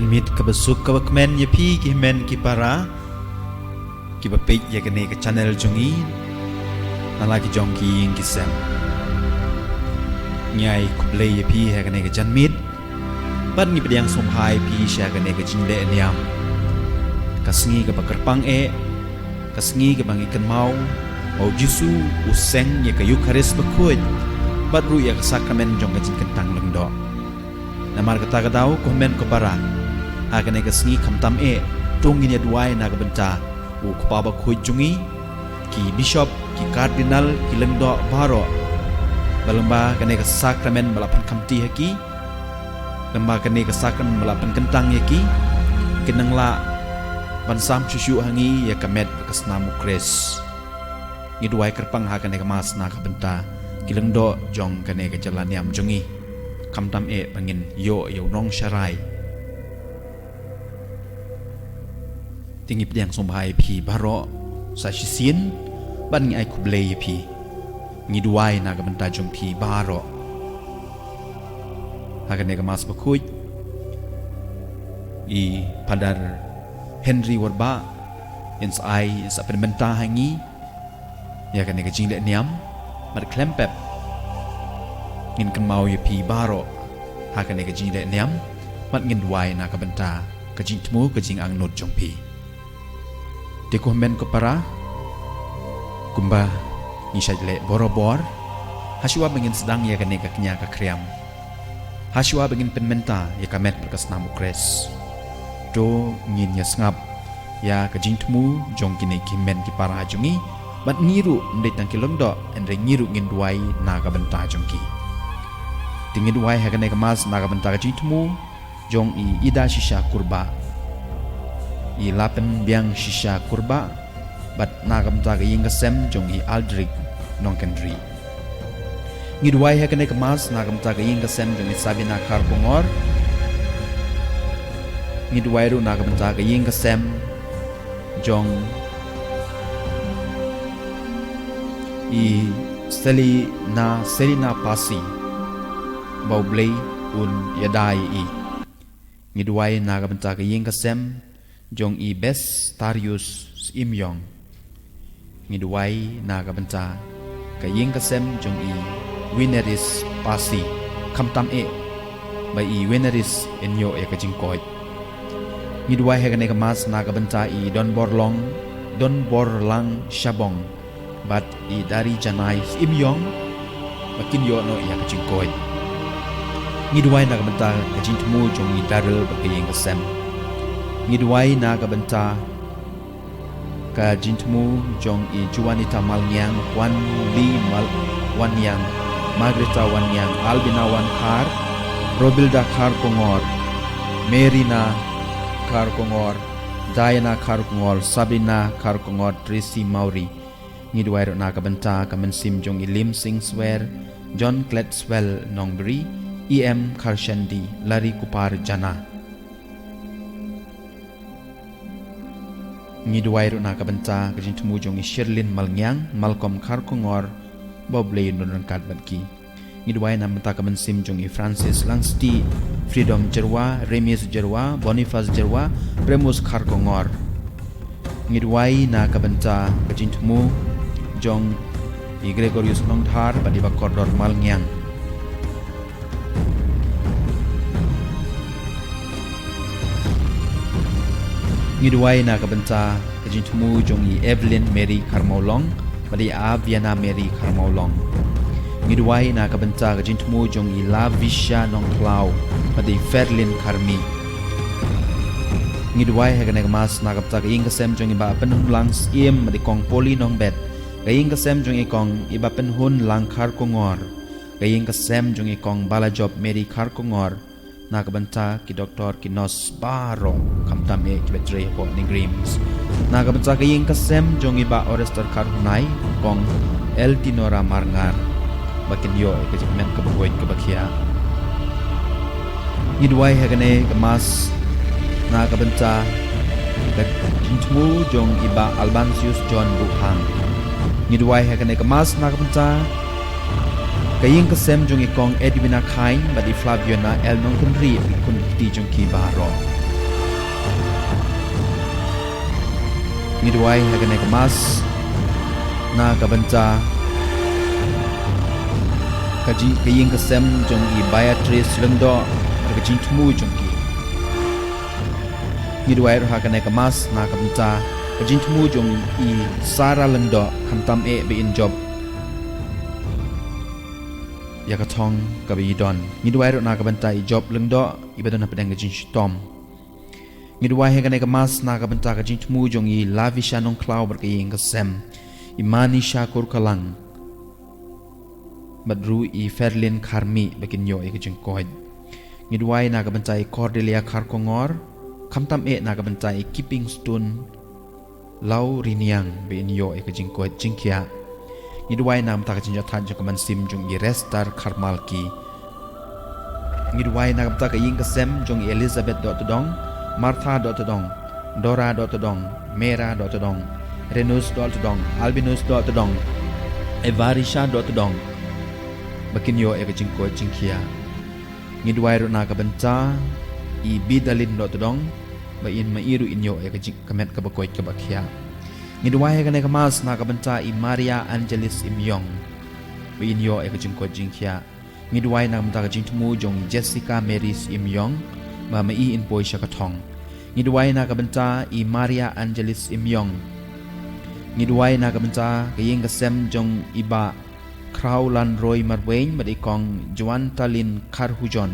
mit kabasuk kabakmen yapi ki men ki para ki bapik ya kene ke channel jongi nala ki jong ki ing ki sem nyai kuble yapi ha kene ke mit ban ni pediang somhai pi sha kene ke jinde niam kasngi ke bakerpang kasngi ke bangi kan mau au jisu useng ya ke yukaris bakut bat ru ya sakramen jong ke jin kentang lengdo namar kata kadau komen ko para agane ka sngi khamtam tungin ya duai na ka benta u khpa ba khoi jungi ki bishop ki cardinal ki lengdo baro balamba kane ka sakramen balapan khamti haki lamba kane ka sakramen balapan kentang yaki kinangla bansam chushu hangi ya kamet ka snamu kres ni duai kerpang ha kane ka mas na ka benta ki lengdo jong kane ka jalan yam jungi kamtam bangin yo nong syarai tinggi pediang sombhai pi baro sa shisin ban ngi ai kuble pi ngi duai na ga benta jong pi baro hagan ga mas bakui I padar Henry warba ins ai sa penmenta hangi ya kan ga jingle niam mat klempep ngin kan mau ya pi baro hakan ga jing de niam mat ngin duai na ka benta ka jing tmu ka jing ang not jong pi de ko men ko para kumba ni shajle borobor haswa bengin sedang ya kan ga knya ka kriam haswa bengin penmenta ya ka met berkas namu kres do ngin ya ngap ya ka jing tmu jong kini ki men ki para jungi bat ngiru ndai tang kilomdo endre ngiru ngin duai na ka benta jong ki tingin duai hagan mas naga benta ka jitmu jong ida shisha kurba lapen biang shisha kurba bat naga benta ka yinga sem jong aldrik nongkendri ngi duai hagan mas naga benta ka yinga sem jong sabina karpongor ngi duai ru naga benta ka yinga sem jong selina pasi bau blay un yadai ngiduai naga benta ka ying kasem jong bes tarius imyong ngiduai naga benta ka ying kasem jong wineris pasi kamtam ba wineris enyo ya ka jingkoi ngiduai ha ka mas naga benta don borlang shabong bat dari janai imyong makin yo no ya ka jingkoi ngiduai naga benta ka jintmu jong darel bakayeng kasem ngiduai naga benta ka jintmu jong juanita malnyang wan wanyang magreta wanyang albina wan khar robilda khar kongor merina khar kongor diana khar kongor sabrina khar kongor tracy mauri ngiduai naga benta ka mensim jong lim sing swear john kledswell nongbri Karshandi lari kupar jana ngiduai ru na ka benta ka jintmu jong Sherlin malnyang malcolm kharkongor boblei non kat batki ngiduai na benta ka mensim jong Francis langsti freedom jerwa remis jerwa boniface jerwa remus kharkongor ngiduai na ka benta ka jintmu jong Gregorius nongthar badi bakordor malnyang ngiduai na ka benta ka jintmu jong Evelyn Mary Karmaulong badi Viana Mary Karmaulong ngiduai na ka benta ka jintmu jong La Visha Nongklau badi Ferlin Karmi ngiduai ha ka mas na ka benta ka ying kasem jong iba penhun lang iem badi kong poli nong bet ka ying kasem jong ikong iba penhun lang khar kongor ka ying kasem jong ikong Balajob Mary Karkongor naga benta ki doktor ki nos baro kamtam ki betre po ni grims naga benta ki ying kasem jong iba orester kar hunai kong el tinora marngar bakin yo ke jikmen ke boy ke bakia ngiduai hagane kemas naga benta ke jintmu jong iba Albansius John Bukhang ngiduai hagane kemas naga benta kaying kasem jong ikong Edwina Khain badi Flaviana El Nongkendri kun ti jong ki baro ngidwai hagane kemas na kabanca kaji kaying kasem jong i Beatrice lengdo kajing tmu jong ki ngidwai hagane kemas na kabanca kajing tmu jong i Sara lengdo kamtam e be in job yakatong kabi don ngidwai na kabanca i job lengdo ibadon na pedang kajing tom ngidwai hagane kemas na kabanca kajing tmu jong i Lavisha nong klau berkaying kasem imani syakur kalang badru i Ferlin Karmi bakin yo e kajing koid ngidwai na kabancai Cordelia Karkongor kamtam e na kabancai Keeping Stone lau riniang be in yo e kajing koid jingkia ngidwai na mta kajing jathan jong kaman sim jong i Restar Karmalki ngidwai na kamta kaying kasem jong i Elizabeth dot dong Martha dot dong Dora dot dong Mera dot dong Renus dot dong Albinus dot dong Evarisha dot dong bakin yo e kajing koid jingkia ngidwai ro na kabanca i Bidalin dot dong ba in mairu inyo e kajing kamet kabakoid kabakhia ngidwai kane kamas na kabanca i Maria Angelis Imyong ba in yo e kajing koid jingkia ngidwai na kamta kajing tmu jong Jessica Maris Imyong ba mai in poi sha kathong ngidwai na kabanca i Maria Angelis Imyong ngidwai na kabanca kayeng kasem jong iba Kraulan Roy Marwain badikong Juan Talin Karhujon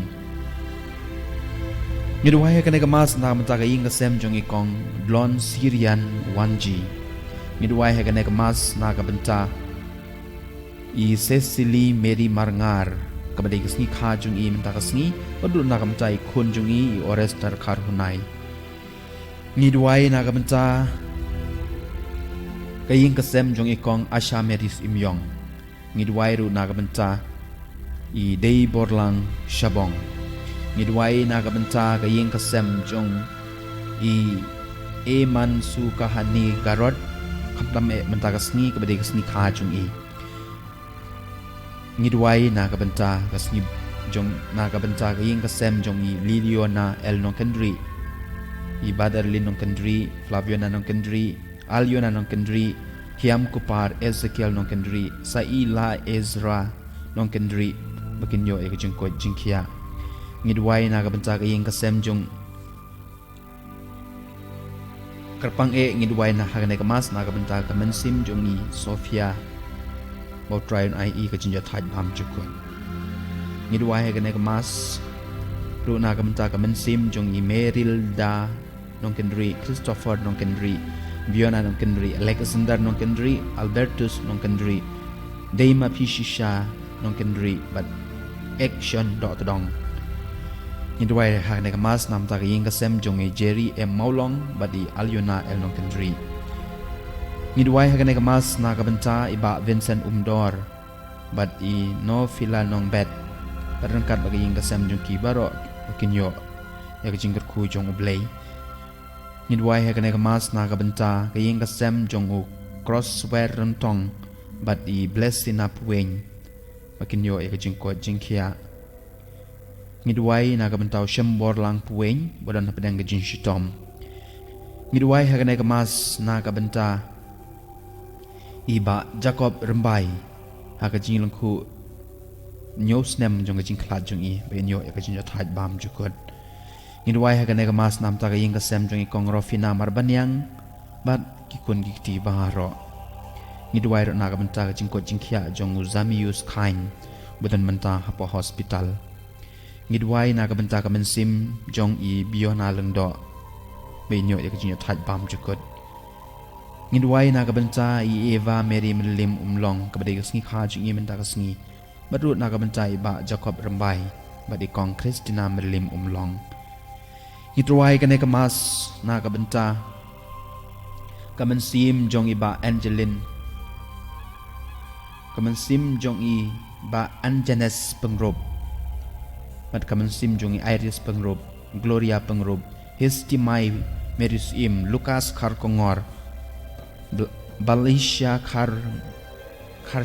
ngidwai kane kamas na kabanca kayeng kasem jong ikong Blon Syrian Wanji ngidwai kane kamas na kabanca i Cecily Mary Marngar kabadi kasni kha jong i menta kasni padu na kabanca i Khun jong i Orestar Karhunai ngidwai na kabanca kaying kasem jong ikong Asha Meris Imyong ngidwai ru na kabanca i Dei Borlang Shabong ngidwai na kabanca kaying kasem jong i Eman Sukahani Garot kamtam e menta kasni kabadi kasni kha jong i ngidwai na kabanca kasni jong na kabanca kaying kasem jong i Liliona El Nongkendri i Badar Lin Nongkendri Flaviona Nongkendri Aliona Nongkendri Kiam Kupar Ezekiel Nongkendri Saila Ezra Nongkendri bakin yo e kajing koid jingkia ngidwai na kabanca kaying kasem jong karpang e ngidwai na hagane kamas na kabanca kamansim jong ni Sofia Bautrayon ai i kajing jathaj bam jukon ngidwai hagane kamas ru na kabanca kamansim jong ni Merilda Nongkendri Christopher Nongkendri Biona Nongkendri Alexander Nongkendri Albertus Nongkendri Deima Pishisha Nongkendri but action dot dong ngidwai hagane kamas nam ta kaying kasem jong e Jerry M Maulong badi Alyona El Nongkendri ngidwai hagane kamas na kabanca iba Vincent Umdor but i no fila nong bet parangkat bagaying kasem jong kibaro bakinyo ya kajing ku jong ublay ngidwai hagane kamas na kabanca kaying kasem jong u Crosswear Rentong but i Blessina Puweng bakinyo e kajing koid jingkia ngidwai na kabantao Shembor Lang Puweng badan na pedang kajing shitom ngidwai hagane kamas na kabanta iba Jacob Rembai hakajing langku nyosnem jong kajing klat jong i bakinyo e kajing jathaj bam jukod ngidwai hagane kamas nam ta kaying kasem jong ikong Rofina Marbanyang bat kikun gikti baharo ngidwai ro na kabanta kajing koid jingkia jong Zamius Kain badan menta hapo hospital ngidwai na kabanta kamansim jong i Biona Lengdo bainyo e kajing jathaj bam jukod ngidwai na kabanta i Eva Mary Melim Umlong kabadi kasngi kha jing i menta kasngi badut na kabanta iba Jacob Rembai badi kong Christina Melim Umlong ngidwai kane kamas na kabanta kamansim jong iba Angeline kamansim jong i ba Anjanes Pengrob mat kamansim jong i Iris Pengrob Gloria Pengrob Histimai Merisim Lukas Karkongor Balisha Kar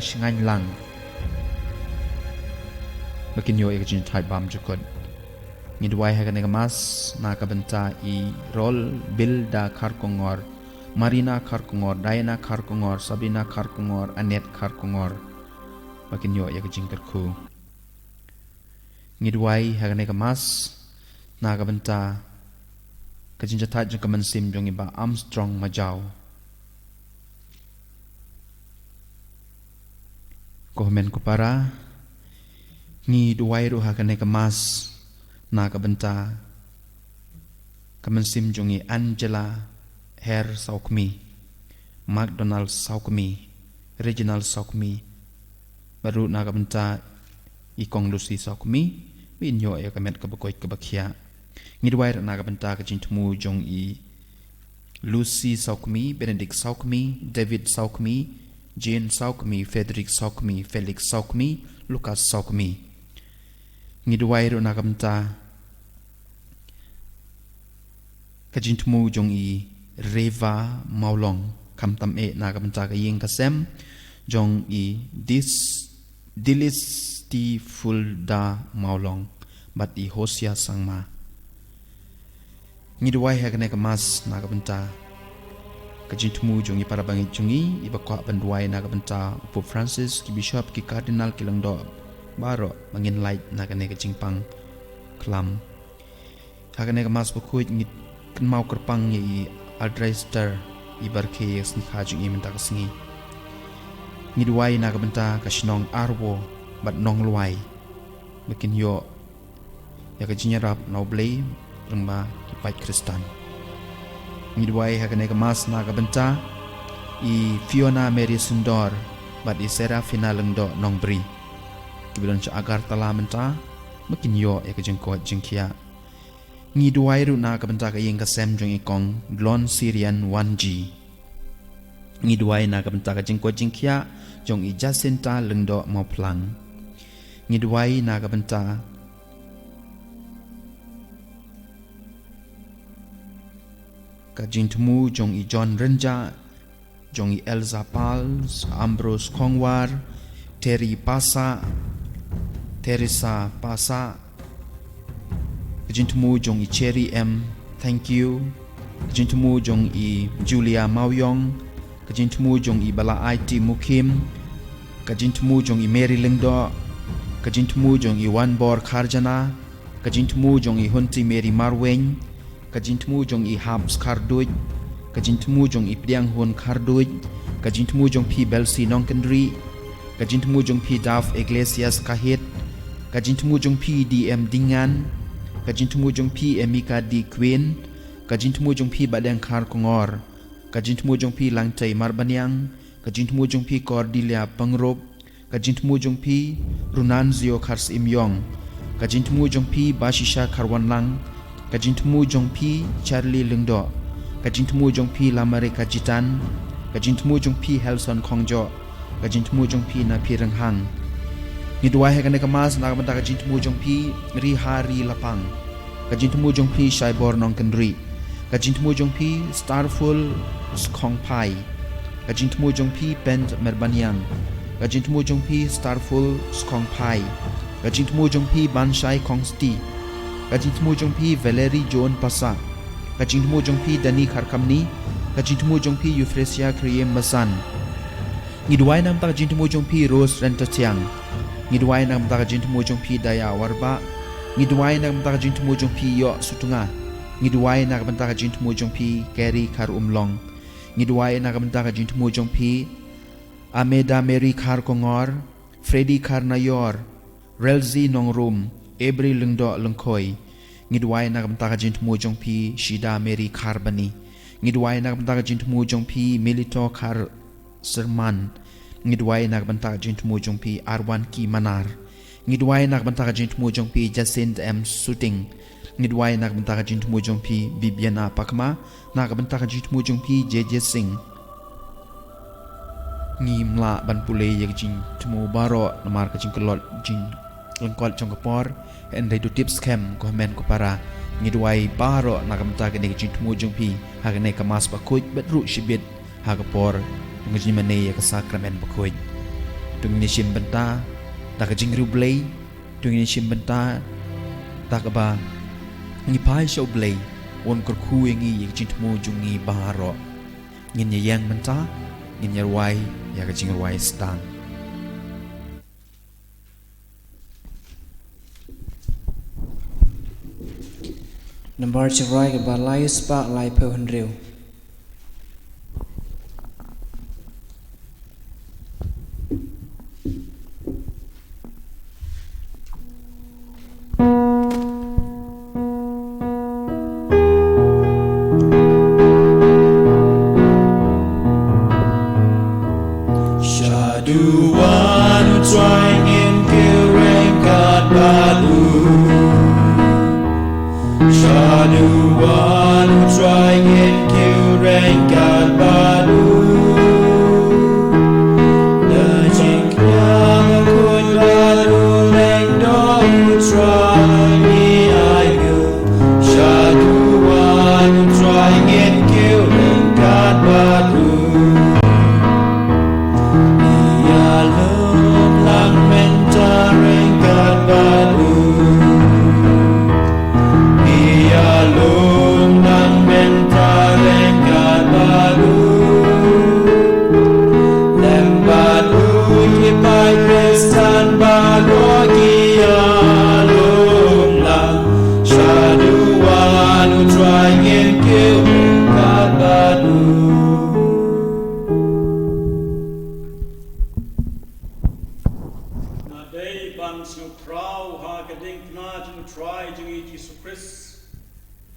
Shingan Lang bakinyo e kajin thai bam jukod ngidwai hagane kamas na kabanta i Rol Bilda Karkongor Marina Karkongor, Diana Karkongor, Sabrina Karkongor, Annette Karkongor. Makin yo ya kejing terku. Ngidwai hagane kemas naga benta kejing jatat jeng kemensim jong iba Armstrong Majau. Komen kupara ngidwai ru hagane kemas naga benta kemensim jongi Angela Herr Saukmi, McDonald Saukmi, Reginald Saukmi, baru naga benta ikong Lucy Saukmi. Winyo ya kamet kebekoy kebakia. Ngidwai naga benta kejing temu jong i Lucy Saukmi, Benedict Saukmi, David Saukmi, Jane Saukmi, Frederick Saukmi, Felix Saukmi, Lucas Saukmi. Ngidwai naga benta kejing temu jong i Reva Maulong, kamtam naga benta kayeng kasem jong i Dilis ti Fulda Maulong bat i Hosea Sangma. Ngidwai hagane kemas naga benta kejing temu jong i para bangi jongi i bakwa banduai naga benta Pope Francis ki bishop ki cardinal ki langdo baro mangin light naga ne kejing pang klam. Hagane kemas bakut ngit kenmau kerpang i Aldreister i barke snikha jong i menta kesengi. Ngidwai naga benta kasinong arwo bat nong luai makin yo ya kejinyarap nau blay rengma kipai Kristan. Ngidwai hagane kemas naga benta i Fiona Mary Sundor bat i Serafina lengdo nong bri kibilon cha agar tala menta makin yo ya kejengko jengkia. Ngidwai ru naga benta kayeng kasem jong ikong Glon Syrian 1G. Ngidwai naga benta kejengko jengkia jong i Jacinta lengdo mau pelang. Ngidwai naga benta kajing temu jong i John Renja, jong i Elza Pals, Ambrose Kongwar, Terry Pasa, Teresa Pasa, kajing temu jong i Cherry M, thank you, kajing temu jong i Julia Mauyong, kajing temu jong i Bala IT Mukim, kajing temu jong i Mary Lengdo, kajing temu jong i Wan Bor Kharjana, kajing temu jong i Hunti Mary Marweng, kajing temu jong i Habs Karduj, kajing temu jong i Priang Hun Karduj, kajing temu jong pi Belsi Nongkendri, kajing temu jong pi Daf Iglesias Kahit, kajing temu jong pi DM Dingan, kajing temu jong pi Emika di Queen, kajing temu jong pi Badeng Karkongor, kajing temu jong pi Langtai Marbanyang, kajing temu jong pi Cordelia Pengrop, kajing temu jong pi Runanzio Kars Imyong, kajing temu jong pi Bashisha Karwanlang, kajing temu jong pi Charlie Lengdo, kajing temu jong pi Lamare Kajitan, kajing temu jong pi Helson Kongjo, kajing temu jong pi Napi Renghang. Ngidwai hagane kemas naga benta kajing temu jong pi Rihari Lapang, kajing temu jong pi Shaibor Nongkendri, kajing temu jong pi Starful Skongpai, kajing temu jong pi Pent Merbanyang, kajing temu jong pi Starful Skongpai, kajing temu jong pi Banshai Kongsti, kajing temu jong pi Valerie John Pasa, kajing temu jong pi Dani Kharkamni, kajing temu jong pi Euphrasia Kriem Masan. Ngidwai nam ta kajing temu jong pi Rose Rentatiang, ngidwai nam ta kajing temu jong pi Daya Warba, ngidwai nam ta kajing temu jong pi Yo Sutunga, ngidwai nam ta kajing temu jong pi Kerry Kar Umlong, ngidwai nam ta kajing temu jong pi Ameda Mary Karkongor, Freddy Karnayor, Relzi Nongrum, Ebri Lengdo Lengkoi, ngidwai nak bentaka jint mu jong pi Shida Mary Karbani, ngidwai nak bentaka jint mu jong pi Milito Kar Serman, ngidwai nak bentaka jint mu jong pi Arwan Ki Manar, ngidwai nak bentaka jint mu jong pi Jacinth M Suting, ngidwai nak bentaka jint mu jong pi Bibiana Pakma, nak bentaka jint mu jong pi JJ Singh. Ngimla ban pulei yang jing temu baro namar ka jing kelot jing lengkol jong kapor en dai du tips kem ko men ko para ngidwai baro nakamta ka ne jing temu jong pi ha ka ne ka mas ba kuj bet ru shibit ha ka por ngji mane ya ka sakramen ba kuj tung ni shim benta ta ka jing ru blei tung ni shim benta ta ka ba ngi pai show blei won kor khu ngi jing temu jong ngi baro ngin ya yang menta ngin ya ruai ya ka jing ruai stan Number cerai ke balai spa lai peu hendriu. Shaduan trying in killing God Badu. Shaduan trying in killing God Badu. The jingkya makun Badu leng dong trying ayu. Shaduan trying in killing God Badu.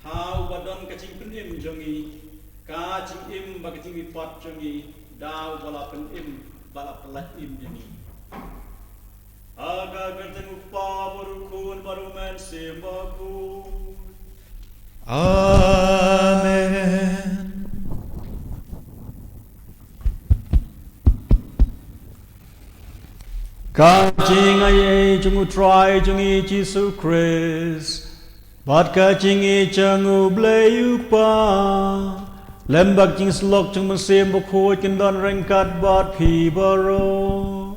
How badon kacing penim jongi, kacing im bagating ipat jongi, daw balapan im balapelat im jongi. Aga bertemu pa barukun baruman sembaku. Amen. Kacing aye jongu try jongi Jesus Christ. Bat kacing e changu blayuk pa lembak jing slok chung masem bokho kin don rengkat bat phi baro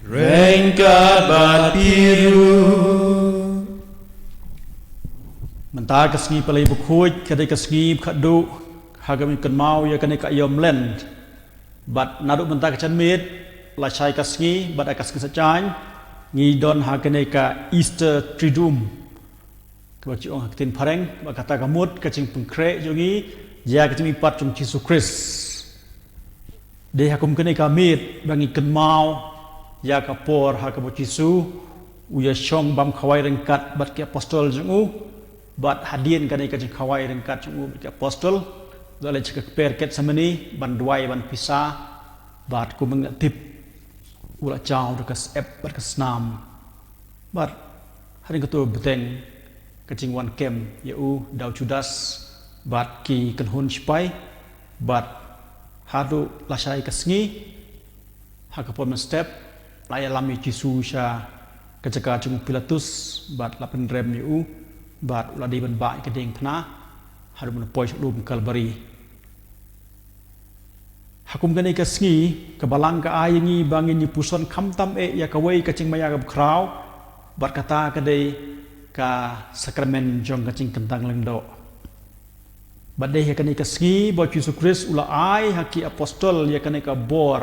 Rengkat bat biru. mentar kasngi palai bokho kadai kasngi khadu hagam kan mau ya kanai ka yom lend bat naduk mentar kachan mit la chai kasngi bat akas kesachan ngi don hakanai ka Easter Triduum Kau ciong hakitin pareng, kata kamut kacing pengkrek jongi, dia kacing ipat jong Jesus Christ. Dia hakum kene kamit bangi kenmau, ya kapor hakabu Yesu, uya shong bam kawai rengkat bat ke apostol jongu, bat hadien kene kacing kawai rengkat jongu bat ke apostol, dalai cekak perket samani ban duai ban pisah, bat ku mengatip ula jauh dekas bat kesnam, bat hari ketua beteng. Kacing wan kem yau daw Judas bat ki kenhun sipai bat hadu lasai kasngi hakapon step laya lami Yesu sya kecaka cung Pilatus bat lapen rem yau bat uladi ban ba kedeng thna hadu menepoi lum Kalbari hakum gani kasngi kebalang ka ayengi bangin ni puson khamtam ya kawai kacing maya gab kraw bat kata kadai ka sakramen jong kacing kentang lengdo badai ya kani kasngi bo Yesus Kristus ula ai haki apostol ya kani ka bor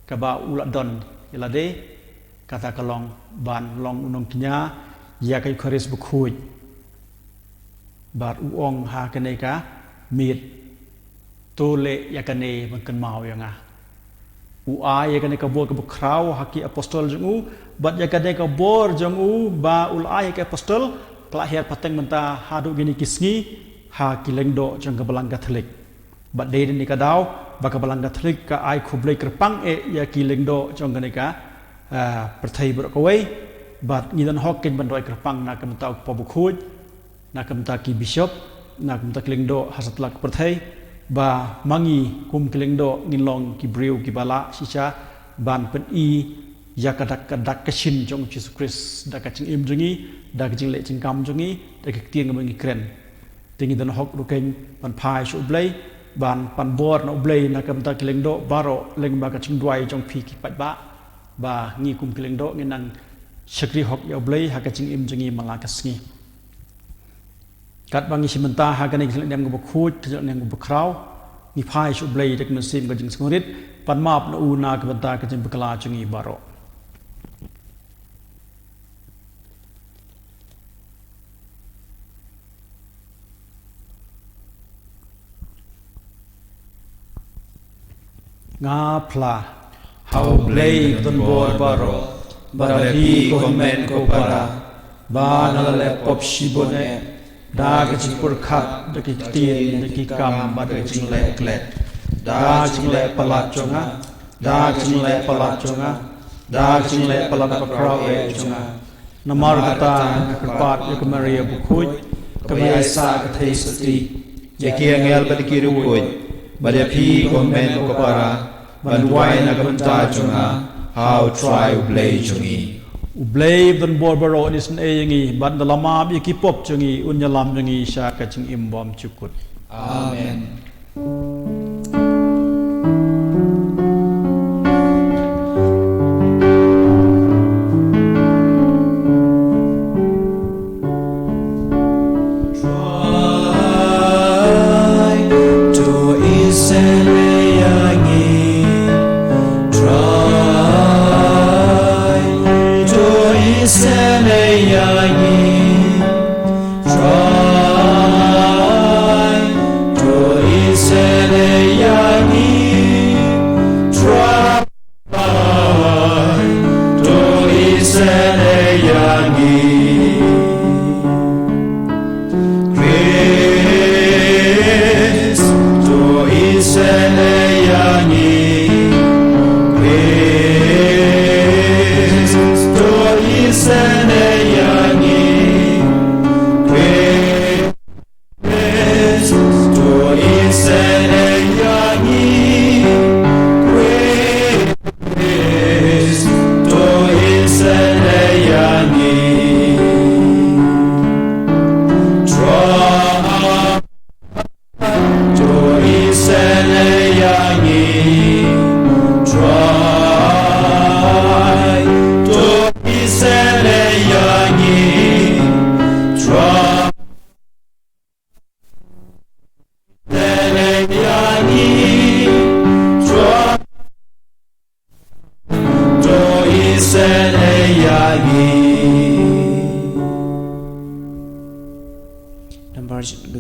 ka ba ula don ilade kata kalong ban long unong kinya ya kai kharis bukhuj bat uong ha kani ka mit tole ya kani bangkan mau yang ai ya kani ka bor ka bukrau haki apostol jong bat ya kani ka bor jong ba ulai ka apostol kelahir pateng menta hadu gini kisngi ha kilengdo jong kebalang Katolik bat dei ni ka daw ba kebalang Katolik ka ai khublei kerpang ya kilengdo jong kani ka perthai bro kawai bat ngidan hokin bandoi kerpang na ka menta pa bukhuj na ka menta ki bishop na ka menta kilengdo hasatlak perthai ba mangi kum kilengdo nginlong ki briu ki bala sisa ban pen i ya kadak kashin jong Jesus Christ da kacing im jongi da kacing le cingkam jongi da ketieng ngi kren tingi dan hok rukeng pan pai shu blai ban pan bor na blai na kam ta kilengdo baro leng ba kacing duai jong phi ki pat ba ngi kum kilengdo ngi nang shakri hok ya blai ha kacing im jongi malakas ngi kat bangi simenta ha kani nem go bukhuj nem go bukrau มีพายชุบเลยจากมันซิมก็จึงสมุริตปันมาบนูนากับบันตาก็จึงปกลาจึงอีบารองาพลา How blade on board baro, barahi komen ko para, banala pop shibone, daging purkhat daging tin daging kam daging leklet daging le palachonga daging le palachonga daging le palapakrawe chonga namar kata kepat yakamaria bukhuj kamaya sa kathesati yakiangel badikiru kuj, barahi komen ko para, banwai na kabanta chunga, how try blade chungi. Ublay dan borbaro nisan eyangi ban dalamab yakipop chungi unyalam chungi syaka chung imbom cukut. Amen.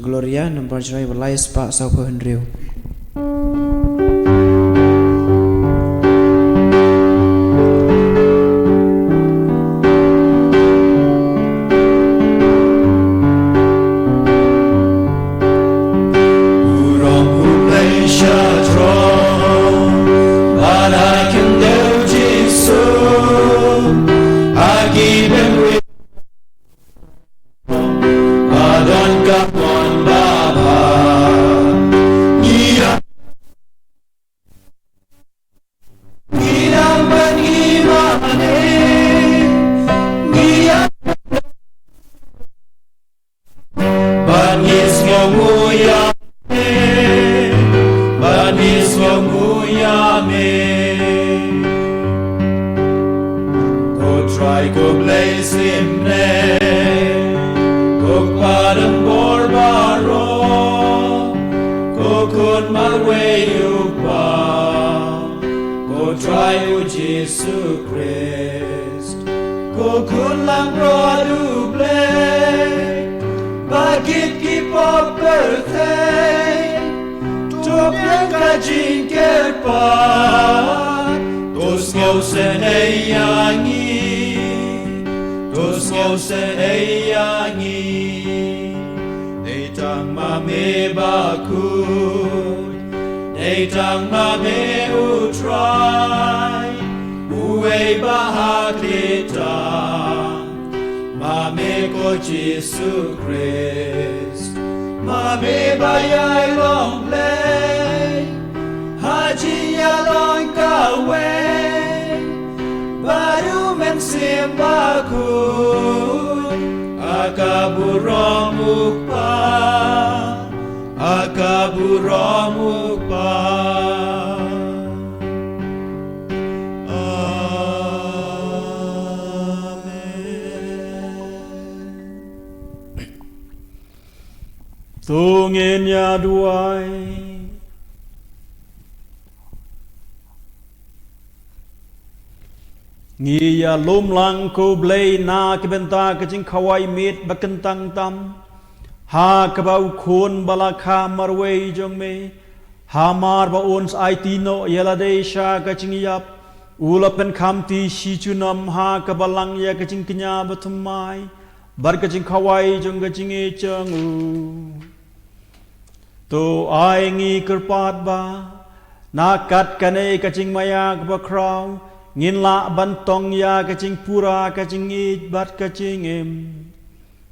Gloria number joy balai spa sau pho henriu Tungin ya duai Ngia lom lang ko blay na kibenta kajing kawai mit bakentang tam. Ha kabau kun balakha marway jong me. Ha mar ba ons aitino yaladesha kajing yap. Ulapen kamti shijunam ha kabalang ya kajing kenya batumai. Bar kajing kawai jong kajing echang u. To ai ngi kerpat ba. Nakat kane kajing mayak ba kraw. Ngin la bantong ya kajing pura kajing ij bat kajing em.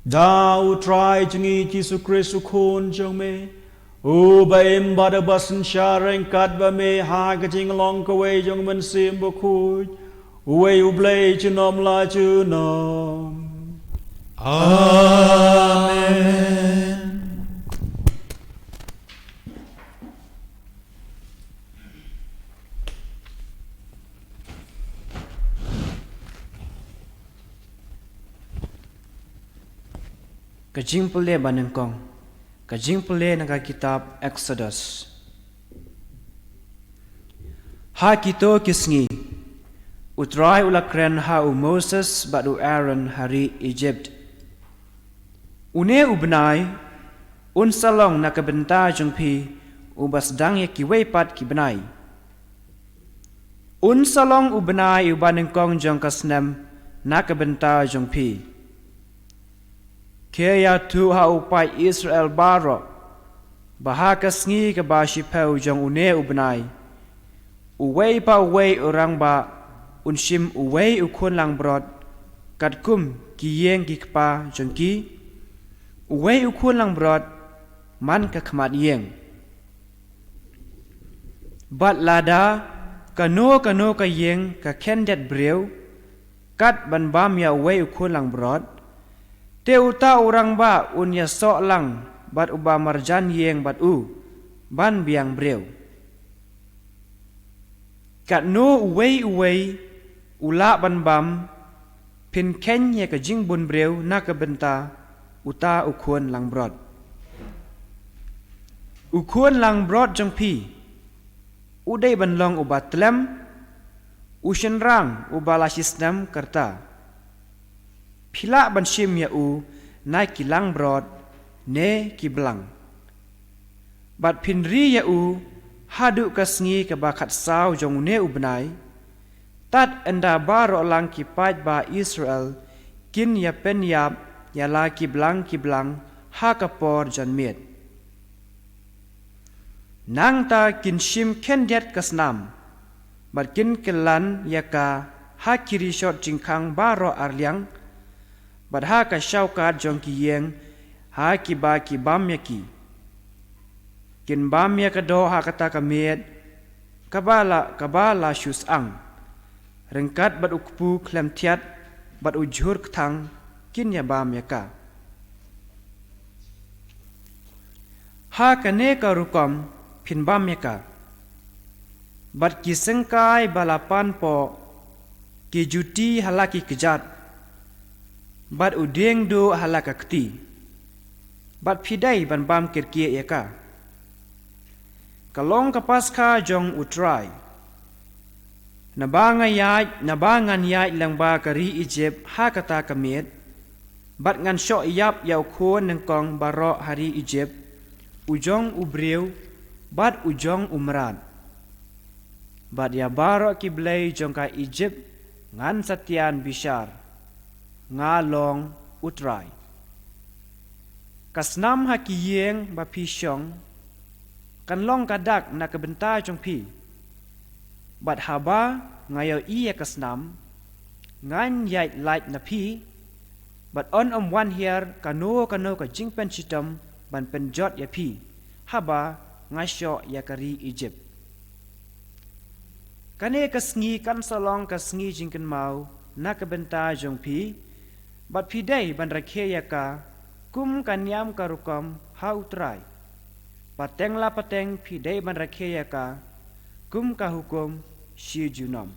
Dau try jingi Jesu Kristu kon jong me. U ba em bada basen shareng kat ba me ha kajing long kaway jong man sim bo kuj. Uwe ublay junom la junom. Amen. Kajing pule banengkong. Kajing pule naga kitab Exodus. Ha kito kisngi. Utrai ulakren ha u Moses bat u Aaron hari Egypt. Une ubnai. Un salong nakabenta jungpi. Ubas dang ya kiway pat kibnai. Un salong ubnai ubanengkong jong kasnem. Nakabenta jungpi. Kaya tu ha upai Israel baro. Bahaka sngi ke bashi pau jong une ubnai. Uwei pa uwei orang ba. Unshim uwei ukun lang brod. Katkum kiyeng kikpa jong ki. Uwei ukun lang brod. Man ka khamat yeng. Bat lada. Kano ka yeng ka kendet brew. Kat ban bam ya uwei ukun lang brod. Teuta orang ba unya sok lang bat uba marjan yeng bat u ban biang brew. Kat no uwei ula ban bam pin ken ye ka jing bun brew na ka benta uta ukun lang brod. Ukun lang brod jong pi. Udai ban long uba tlem ushen rang uba lasisnam karta. Pila ban shim ya u nai kilang brod ne kiblang. Bat pinri ya u hadu kasngi ke bakat saw jong ne ubnai. Tat enda baro lang kipat ba Israel kin ya pen yap ya la kiblang ha kapor jan met. Nang ta kin shim kendet kasnam. Bat kin kelan ya ka ha kiri shot jingkang baro arliang. Bat ha ka syaukat jong ki yeng ha ki ba ki bam ya ki. Kin bam ya ka do ha kata ka met. Kabala syus ang. Rengkat bat ukpu klem tiat bat ujur ketang kin ya bam ya ka. Ha ka ne ka rukom pin bam ya ka. Bat ki sengkai balapan po ki juti halaki kejat. Bat udeng do halaka kti. Bat pidai ban bam kirkia eka. Kalong kapaska jong utrai. Nabangan yai lang ba kari Egypt ha kata kamet. Bat ngan syok yap yau kon nengkong barok hari Egypt. Ujong ubrew. Bat ujong umrat. Bat ya barok kiblay jong ka Egypt. Ngan satian bishar. Ngalong utrai. Kasnam hakiyeng ba pisyong. Kanlong kadak na kabenta jong pi. Bat haba ngayaw iya kasnam. Ngan yait light na pi. Bat on one here kano ka jingpen chitam ban penjot ya pi. Haba ngasyo ya kari Egypt. Kane kasngi kan salong kasngi jingken mau na kabenta jong pi. Bat pidai ban rakhe ya ka kum kanyam karukam ha utrai. Pateng la pateng pidai ban rakhe ya ka kum ka hukum shi junam.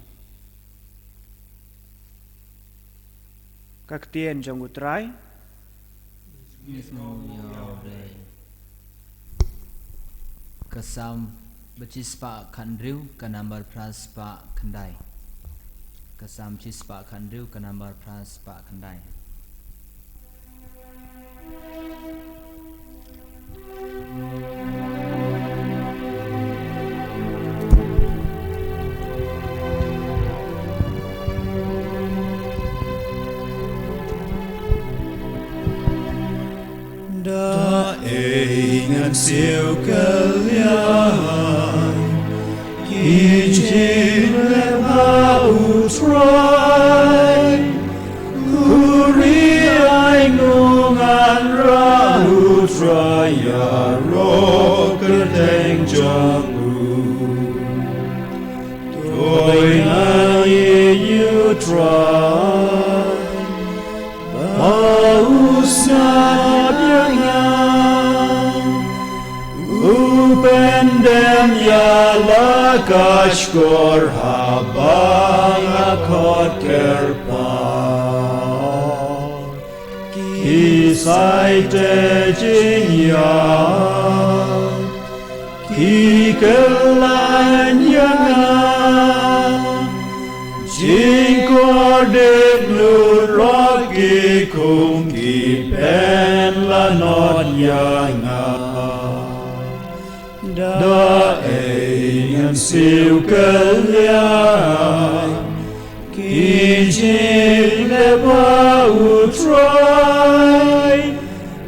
Kaktien jong utrai. Kasam becispa kandriu kanambar praspa kandai. Kasam chispa khandu kanambar pras pa khandai. Đã ngàn siêu kalian Kijin lemau try Kuri ai ngungan rahu try ya ro kerteng jamu Tôi na you try Bau Upendem ya lakash kor habang akot kerpan Kisai te jing ya Ki kelan yang Jing kor dek nur roki kum ki pen la not yang Đã ngàn siêu kalian Kijin lemau try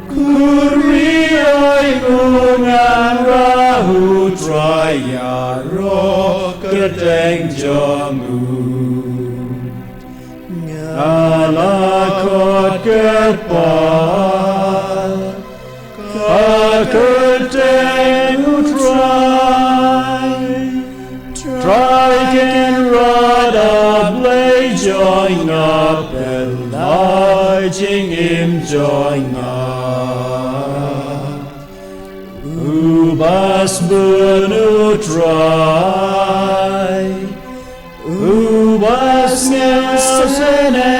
Kuri ai ngungan rahu try ya ro kerteng jamu Ngala kot kerpan Kerteng Try can rod up, lay join up, enlarging him join up. Ubas bunu try, ubas ngasene,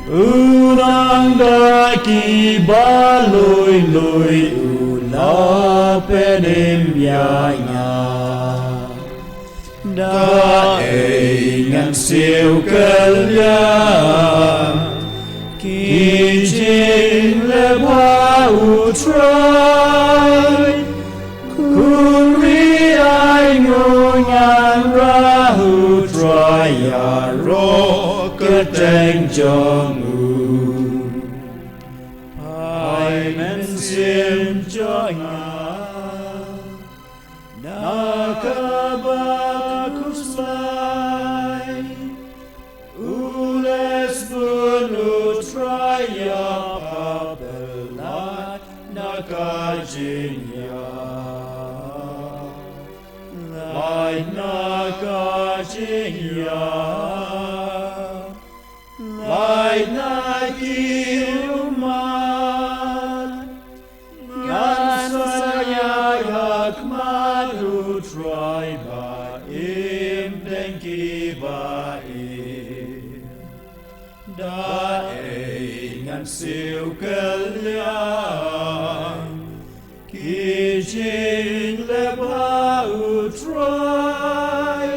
unang daki baloi loi ula penim yanya. Đã ngàn siêu kalian Kijin lemau try Kuri ai ngungan rahu try ya ro kerteng jamu Ai men sim jangan Nakabakus lai Ules bunu traya papelat Nakajinya Lai nakajinya Lai nakiuman Ngan saya yakmadu try ba im denki ba im Đã ngàn siêu kalian Kijin lemau try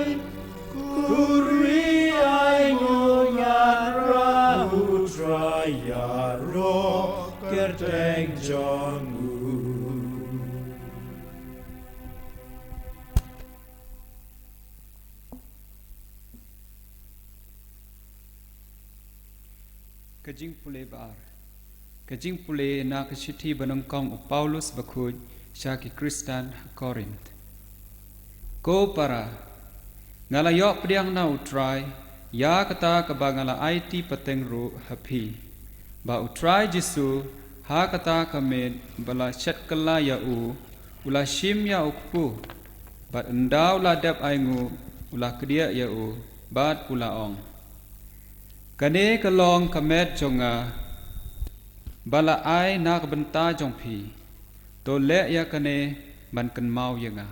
Kuri ai ngungan rahu try ya ro kerteng jamu Kajing pule bar. Kajing pule na kashiti banangkong o Paulus bakud siya ki Kristan Corinth. Ko para ngalayo pediang na utray ya kata kabangala IT pateng ru happy. Ba utray Jesu ha kata kamed bala chat kala ya ula shim ya ukpu. Bat endaw la dap aingu ula kedia ya bat ula ong. Kane kalong kamet jonga bala ai nak benta jong pi to le ya kane ban kan mau yanga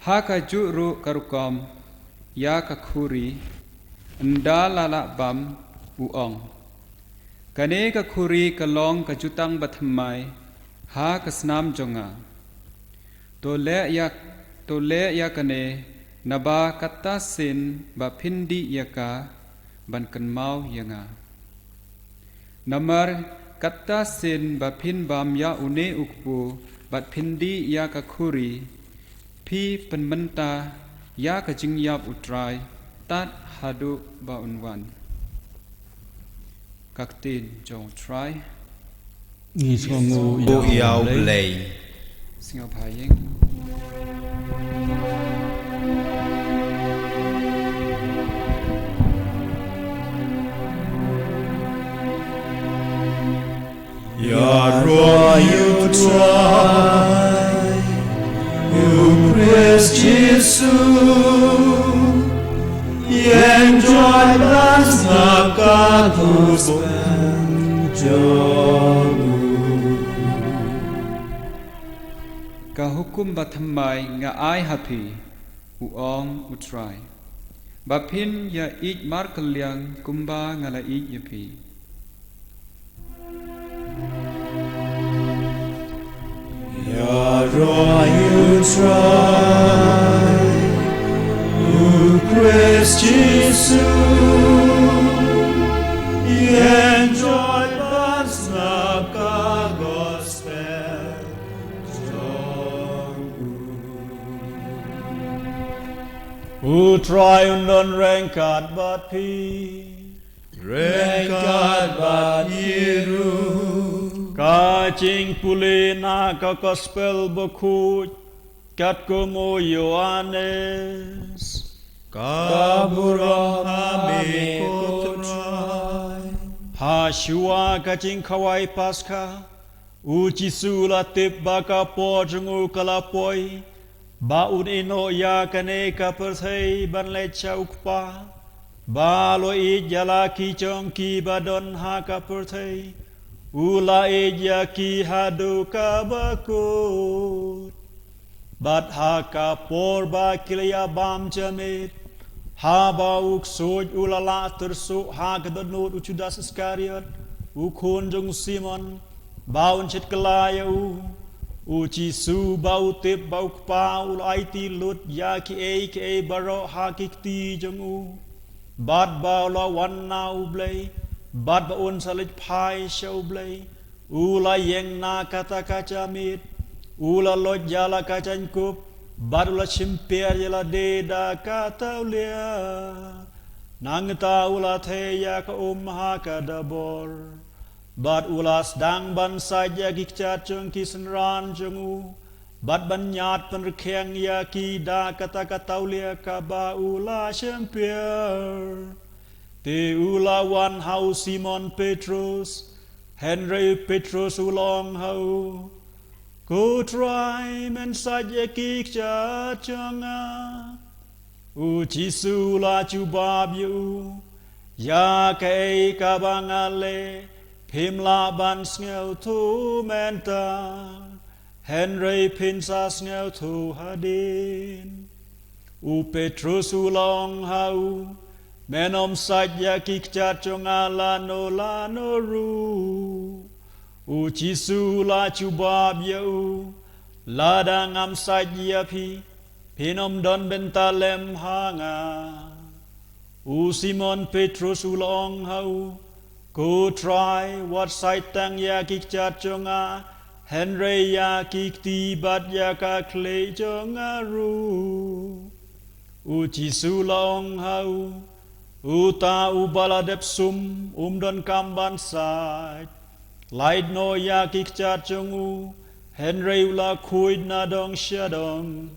ha ka ju ru karukom ya ka khuri nda la la bam u ong kane ka khuri kalong ka jutang bathamai ha ka snam jonga to le ya kane Naba kata sin ba pindi yaka ban kan mau yanga. Namar kata sin ba pin bam ya une ukpu bat pindi ya ka khuri pi penmenta ya ka jingyap utrai tat hadu ba unwan. Kaktin jong try Nghi so ngu O Yao Blay. singap hayeng. Yarwa you try, you praise Jesus, enjoy God's nakatus Ka hukum bathamai nga ai happy uong utrai. Bapin ya ik mar kaliang kumba ngala ik yapi. Yarwa you try, you praise Jesus, enjoy God's gospel. U try undon rengkat bat pi Rengkat bat yiru, Ka ching puli na ka gospel bokut Kat kumu Yohanes kaburo hami kutrai. Ha shua ka ching kawai paska U jisu la tip baka po jungu kalapoi Ba un ino ya kane ka perthei ban le chaukpa Ba lo I jala ki chong ki badon ha ka perthei Ula eja ki hadu ka bakut Bat ha ka por ba kilya bam jamit Ha ba uk soj ulala tersu ha ka donut uchudas Iskariot U kun jung Simon Ba un chit kelaya U jisu ba u tip ba uk pa ul aiti lut ya ki e baro ha ki ti jung Bat ba la wan na u blay Bat ba un salit pai show blay Ula yeng na kata kaca mit Ula lot jala kacan kup Bat ula simpiar jala deda kata ulia Nang ta ula theya ka ha ka dabor Bat ula sedang ban saja gikcat jeng kisenran jengu Bat banyat penrekeng ya ki da kata ulia ka ba ula simpiar Te ula wan hau Simon Petrus Henry Petrus ulong hau Ku try men saja kikja changa U jisu la chubab yu Ya kei kabangale Pimla ban ngeu tu menta Henry pinsas ngeu tu hadin U Petrus ulong hau Menom saja kikja chonga lano ru U jisu la chubab yau Ladang am saja pi Pinom don bentalem hanga U Simon Petrus ulong hau Ku try what saitang ya kikja chonga Henry ya kikti bat ya ka klei chonga ru U jisu long hau Uta ubala depsum don kamban sait Light no ya kikchat chungu Henry ula kuid na dong shadong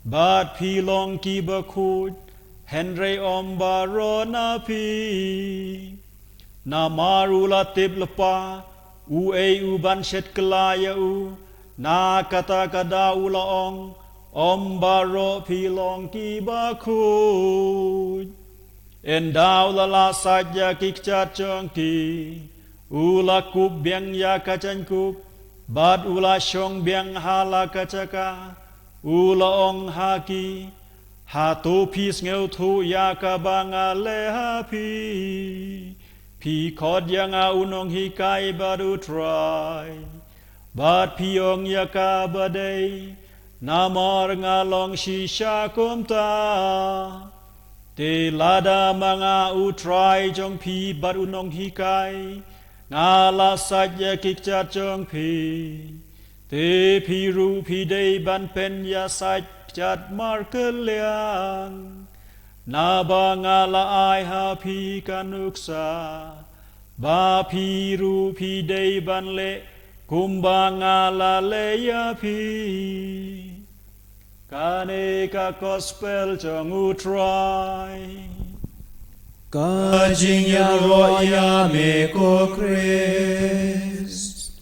Bat pi long ki bakud Henry ombaro na pi Na marula tip lepa uban shet kelaya Na kata kada ula ong ombaro pi long ki bakud Endau lala saja kikcat chongki Ula kup biang ya kacan kup Bat ula syong biang hala kacaka Ula ong haki Hatu pis ngeu tu ya kabanga leha pi Pi kod yang unong hikai baru try Bat piong ya kabadai Namar ngalong shisha kumta Te lada mga utray jong pi bar unong hikay Ngala sadya kikchat jong pi Te pi ru pi day ban pen ya sadjat mar keliang Naba ngala ay ha pi kanuksa Ba pi ru pi day ban le Kumba ngala le ya pi Kane ka gospel jong utray Kajing ya roya me ko Christ.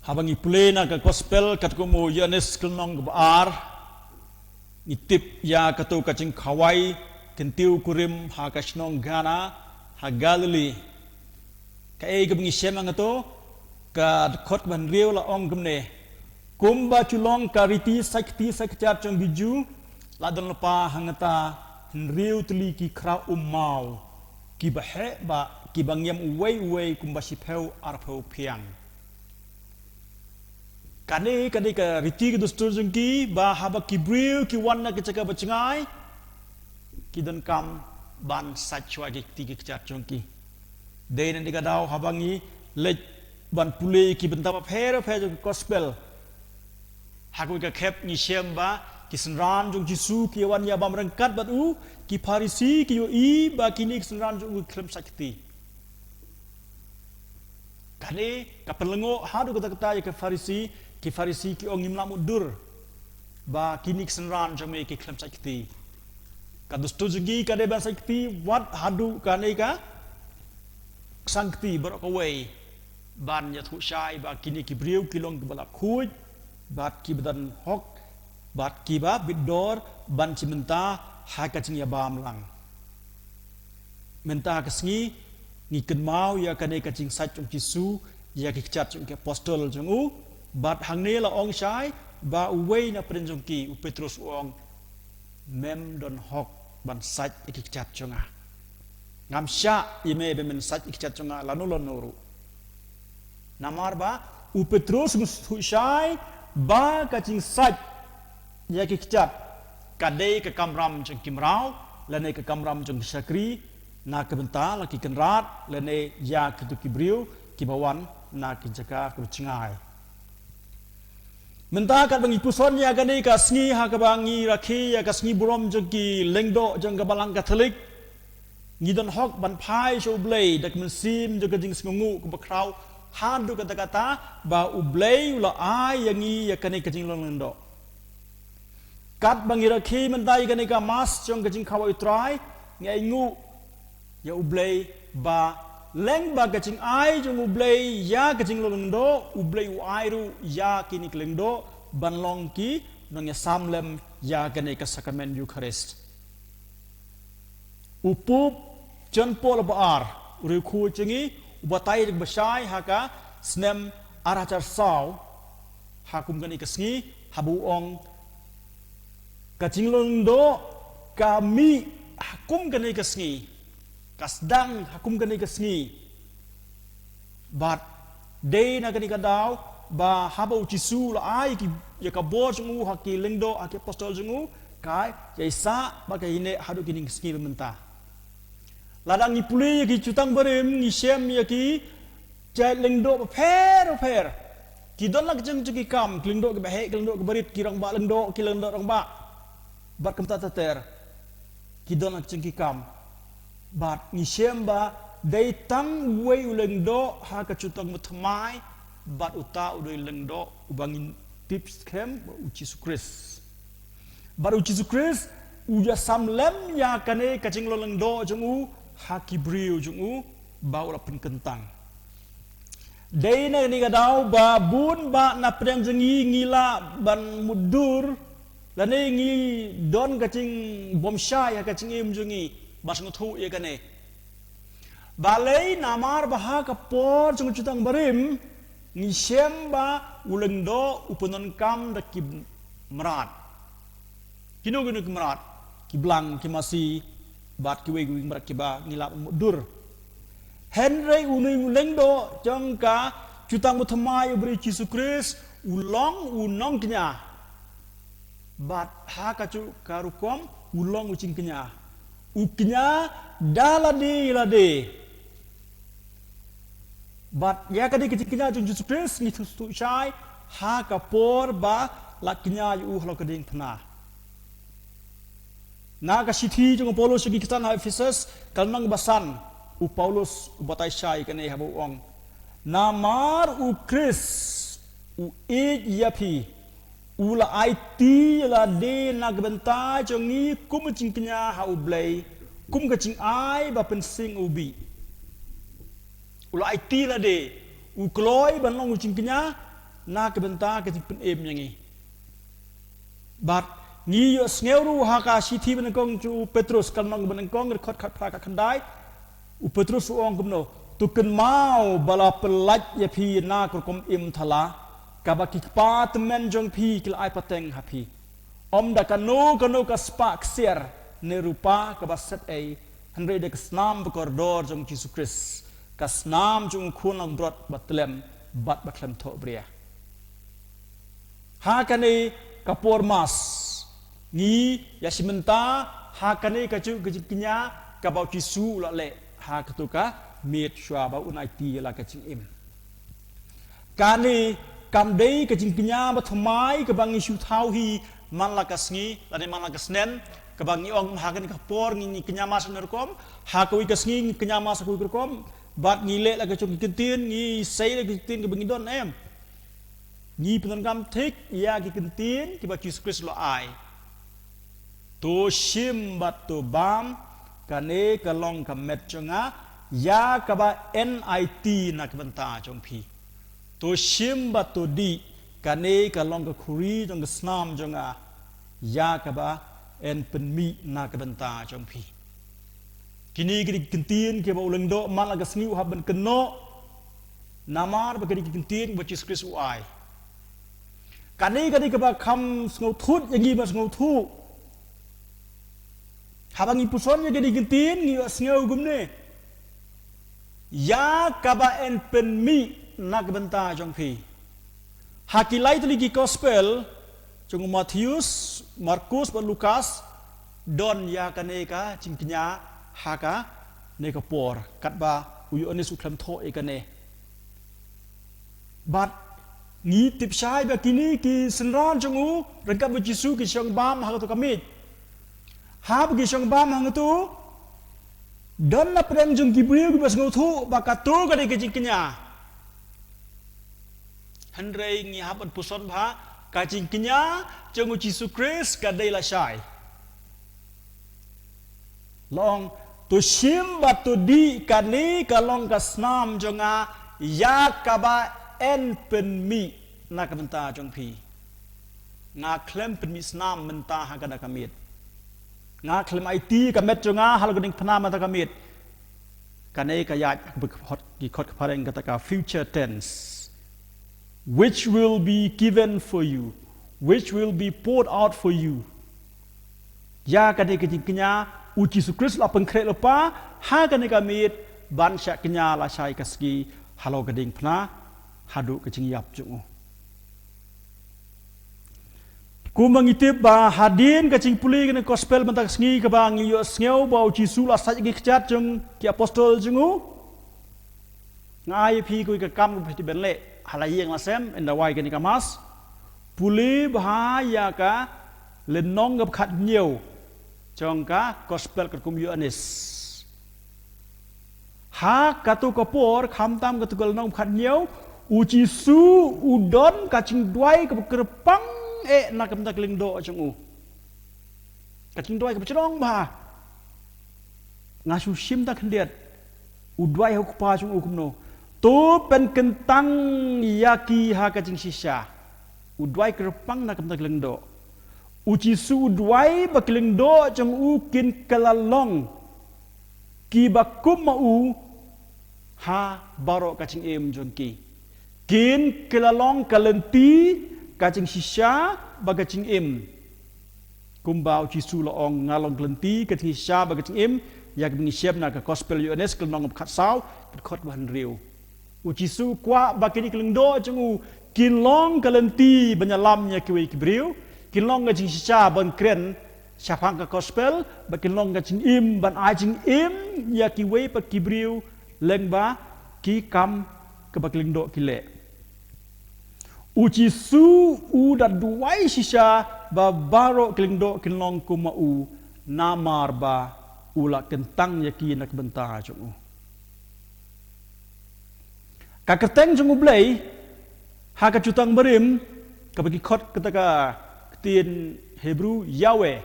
Habang ipule na ka gospel kat kumu yanes kelnong kebar itip ya katu kacing kawai kentiu kurim ha kasnong gana ha Galilee ka e gabngi semang to ka khot ban riu la ong gumne kumba chulong kariti sakti sakchat chong biju ladon lepa hangata riu tli ki kra umau ki bahe ba ki bangyam uwei kumba sipeu arpeu piang kane ka riti ki dustur jengki ba haba ki briu ki wanna ki caka bacngai ki don kam ban sachwa ki ti ki chat jengki dei nan diga daw habangi lej ban pule ki bentapa pher gospel haku ka khep ni shem ba ki sanran jong jisu ki wan ya bam rangkat bat u ki farisi ki yo I ba kini sanran jong klem sakti kane ka pelengo hadu kata ya ki farisi ki ong imla mudur ba kini sanran jong me ki klem sakti ka dustu jugi ka de ban sakti wat hadu kane ka sangti barok away ban ya thu shai ba kini ki briu ki long bala khuj bat ki badan hok bat ki ba bidor ban cimenta ha ka cing ya bam lang menta ka sngi ni ken mau ya ka ne ka cing sach chung jisu ya ki chat chung ke apostol chung u bat hang ne la ong shai ba uwei na pren chung ki u Petrus ong mem don hok ban sach ki chat chung a ngam sha ime be men sach ki chat chung a lanu ru namar ba u Petrus shai ba kacing sach ya ki chat kadai ke kamram jeng kimrau lene ke kamram jeng sakri na ke benta la ki kenrat lene ya ke tu kibriu ki bawan na ki jaka ku cingai menta kat bangi puson ya kadai ka sngi ha ka bangi rakhi ya ka sngi burom jeng ki lengdo jeng ka balang katolik ngidon hok ban phai sho blei dak men sim jeng ka jing sngu ku bakrau hadu kata-kata ba ublei ula ai yangi ya kane kajing longendo kat bangira khi mentai kane ka mas chong kajing khawai trai ngai ngu ya ublei ba leng ba kajing ai jong ublei ya kajing longendo ublei u ai ru ya kini klengdo ban long ki nong ya samlem ya kane ka sakramen Eucharist upup jon pol baar uri khu chingi ubatai dik basai haka snem arachar saw hakum gani kasngi habu ong kachinglong do kami hakum gani kasngi kasdang hakum gani kasngi bat day na gani kadaw ba habu chisu la ai ki yakabor jungu haki lengdo haki apostol jungu kai yaisa ba kahine hadu kini kasngi menta ladang ni puli ki cutang berim ni shem ya ki cai lengdo per ki don lak jeng ki kam lengdo ke bahe lengdo ke berit ki rang ba lengdo ki lengdo rang ba bat kem ta ter ki don lak jeng ki kam bat ni shem ba dai tang wei lengdo ha ka cutang mutmai bat uta udoi lengdo ubangin tips kem uci sukris bat uci sukris uja samlem ya kane kacing lo lengdo jengu haki briu jungu bau la penkentang dei na ni gadau ba bun ba na prem jengi ngila ban mudur la ne ngi don kacing bomsha ya kacing im jungi bas nguthu ye kane balei namar baha ka por jung cutang barim ni semba ulengdo upunon kam da ki merat kino ki merat ki blang ki masi bat ki wei merat ki ba ngila mudur Henry unui lengdo jong ka Jutang mutamai ubri Yesus Kristus ulong unong kenya. Bat ha kacu karukom ulong ucing kenya. Ukenya dalade. Bat ya kadi kenya jung Yesus Kristus ni tu syai ha kapor ba laknya yu halo keding pernah. Naga sithi jung Paulus segi kitan Efesus kalnang basan u Paulus u batai syai kene habu ong. Namar u Kris u yapi ula IT la de nagbenta jongi kum cingknya ha u blai kum ka cing ai ba pensing ubi ula IT la de u kloi ban long cingknya nagbenta ka cing pen em yangi bat ni yo sngeuru ha ka sithi ban kong chu Petrus kalmang ban kong rekhot khat pha ka khandai u Petrus u ong kumno tuken mau bala pelaj ya pi na kurkum im thala kabaki pa temen jong pi kil ai pateng hapi om da kanu ka spak sier ne rupa ka baset ai hanre de snam bekordor jong Yesus Kristus ka snam jong kunang brot batlem bat batlem tho bria ha kane kapor mas ni ya simenta ha kane ka chu kinya ka bau Yesu la le ha katuka miệt xóa bao unai ti là cái chinh im. Cái này cầm đấy cái chinh kia mà tham mai cái bang isu thau hi man là cái sngi là này man là cái snen cái bang iong ha cái kapor ni kia mas nerkom ha cái cái sngi kia mas cái nerkom bat ngile là cái chung kintin ngi sei là cái kintin cái bang idon em ngi penangam thích ya cái kintin cái bang Jesus Christ lo ai to shim bat to bam cái này cái long cái met chunga ya kaba NIT nak benta trong pi to shim ba to di kane ka long ka khuri trong ka snam trong a ya kaba en pen mi nak benta trong pi kini kini kintin ke ba uleng do man la ka sngi u haban keno namar ba kini kintin ba Jesus Christ u ai kane ka ba kham ngau thut yangi ba ngau thu habangi puson ya kini kintin ngi sngo gumne ya kaba en pen mi nak benta jong phi hakilai tu lagi gospel jong Matius Markus dan Lukas don ya kane ka cingknya haka ne ka por kat ba uyu onis uklam tho e kane bat ni tip sai ba kini ki senran jong u rengkap Yesu ki syong bam ha to kamit ha gi syong bam hang tu don na prem jung Gibril bas ngothu bakatu ka de kenya handrei ngi haban puson bha ka kenya jung Jesus Christ ka dei la shai long to shim ba to di ka ni ka long ka snam jonga ya ka ba en pen mi na ka benta jong pi nga klem pen mi snam menta ha ka da kamit nga klem IT ka met nga hal gading panama ta kamit kanai ka ya ki khot pareng ka ta future tense which will be given for you which will be poured out for you ya kanai ka jingnya u Jesus Christ la pengkret lepa ha kanai kamit ban sya kenya la syai kaski halo gading pana hadu ka jingyap jungu ku mengitip ba hadin kacing puli kena gospel bentak sengi ke bang yo sngeu bau Yesus la saj gi kcat jeng ki apostol jengu ngai pi ku ke kam ku ti benle halayeng la sem en da wai ke ni kamas puli ba ya ka lenong ngap khat nhiều trong ka gospel ke kum yo anis ha katu kapor kham tam katu lenong khat nhiều u Yesus udon kacing duai ke kerpang nak bentak ling do jong u kacing doi ke pecrong ba ngasu sim tak hendiat u doi hok pa jong u kumno tu pen kentang yaki ha kacing sisa u doi ke repang nak bentak ling do u Yesu doi ba ling do jong u kin kalalong ki bakum ma u ha baro kacing em jong ki kin kalalong kalenti kacing sisa bagacing im kumbau Yesu laong ngalong klenti kacing sisa bagacing im yak bingi siap na ka gospel UNS kelnong khat saw khot ban riu uci su kwa bakini kelendo jung kin long kalenti banyalamnya kiwi kibriu kin long ga jing sha ban kren syafang ka gospel bakin long ga jing im ban a jing im ya kiwi pa kibriu lengba ki kam ke bakilindo kile uci su u da duai shisha ba baro kelendo kin long kumau namar ba ula kentang yaki nak benta jung ka kerteng jung ublei ha ka cutang berim ka bagi khot ketaka tin Hebrew Yahweh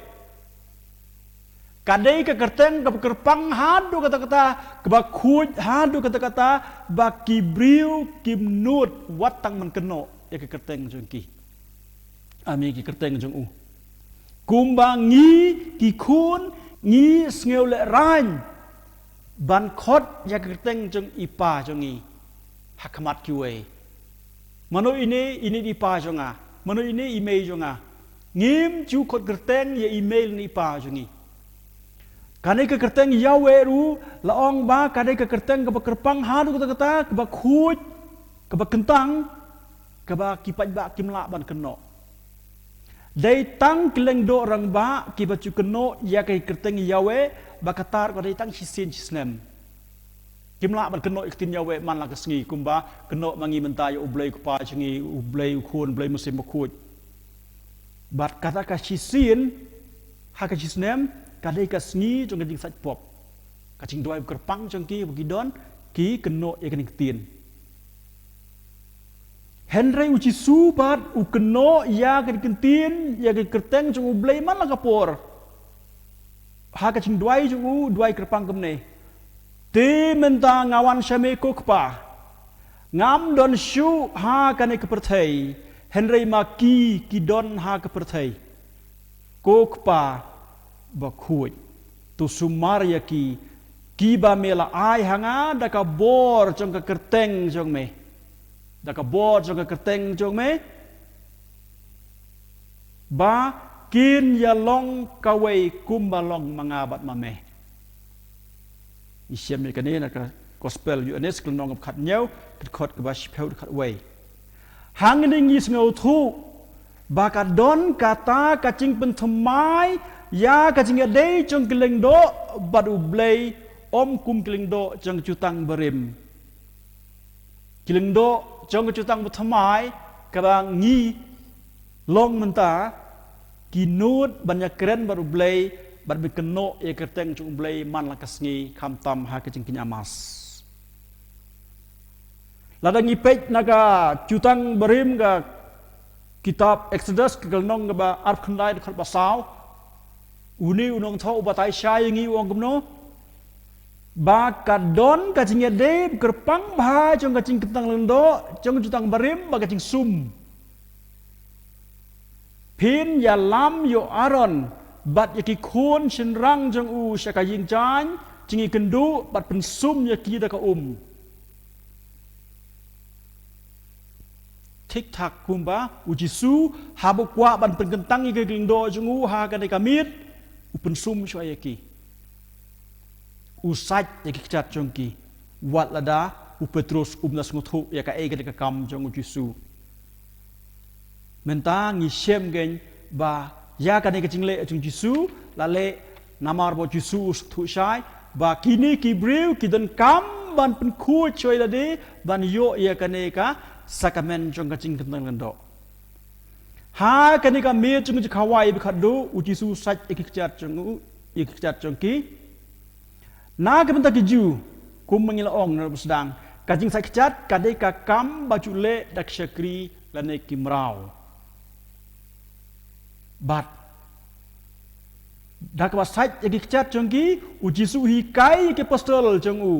kadai ka kerteng ka kerpang hadu kata-kata ka ba khuj hadu kata-kata ba kibriu kimnut watang man keno ya ka kerteng jung ki ami ki kerteng jung u kumbangi ki khun ngi sngew le ran ban khot ya ka kerteng jung ipa jung i hakamat kiwe mano ini di pa jonga mano ini email jonga ngim chu khot kerteng ya email ni pa jongi kanai ka kerteng Yahweh ru laong ba kanai ka kerteng ka kerpang hadu kata-kata ka ba khuj ka ba kentang ka ba kipat ba kimla ban keno dai tang keleng do rang ba ki ba chu keno ya ka kerteng Yahweh ba katar ka dai tang hisin hisnem kimla ban keno iktin Yahweh man la kasngi kumba keno mangi mentaya ublei ku pa chingi ublei khun ublei musim khuj bat kata ka hisin ha ka hisnem kadai ka sngi jong ka jing sat pop ka ching doi kerpang jong ki bagi don ki keno ya kan iktin Henry uci subat u keno ya kan kentin ya kan kerteng jong ublei man la kapor ha ka ching doi jong u doi kerpang kemne te menta ngawan syame ko kpa ngam don shu ha kane keperthai Henry maki ki don ha keperthai ko kpa ba khuj tu sumar ya ki ba mela ai hanga da ka bor jong ka kerteng jong me da ka bor jong ka kerteng jong me ba kin ya long kawai kumbalong mangabat mame Isiam ni kani nak gospel UNS kelong ngap khat nyau khot ke bas pheu khat wei hang ni ngis ngau thu ba ka don kata ka ching pen thmai ya ka ching dei chong keleng do badu blei om kum keleng do chong chutang berim keleng do chong chutang thmai ka ba ngi long menta kinut banyak keren badu blei bat bi keno ya kerteng chung blei man la kasngi kham tam ha ka ching kinyamas ladang ipej naga cutang berim ga kitab Exodus ke nong ba arp khandai khat basau uni unong tho batai shai ngi wong kumno ba ka don ka ching de kerpang ba chung ka ching ketang lendo chung cutang berim ba ka ching sum pin ya lam yo Aaron bat yaki khun shin rang jong u shaka yin chan chingi kendu bat pensum yaki da ka tik tak kumba uji su habu kwa ban penkentang yaki klindo jong u ha ka de kamit u pensum shwa yaki usaj yaki kchat jong ki wat lada u Petrus ubnas nguthu yaka e ka de ka kam jong uji su menta ngi shem gen ba ya kan ke jingle chung jisu lale namar bo jisu thu shai ba kini ki brew ki dan kam ban pen khu choi la de ban yo ya kan ka sakamen chung ka ching kan dan do ha kan ka me chung ji khawai bi khadu u jisu sach ek chat chung ki na ka benta ki ju kum mangila ong na sedang ka jing sach chat ka de ka kam ba chule dak shakri lane kimrau bat dak ba sait yaki kchat chongki uji su hi kai ke apostol chong u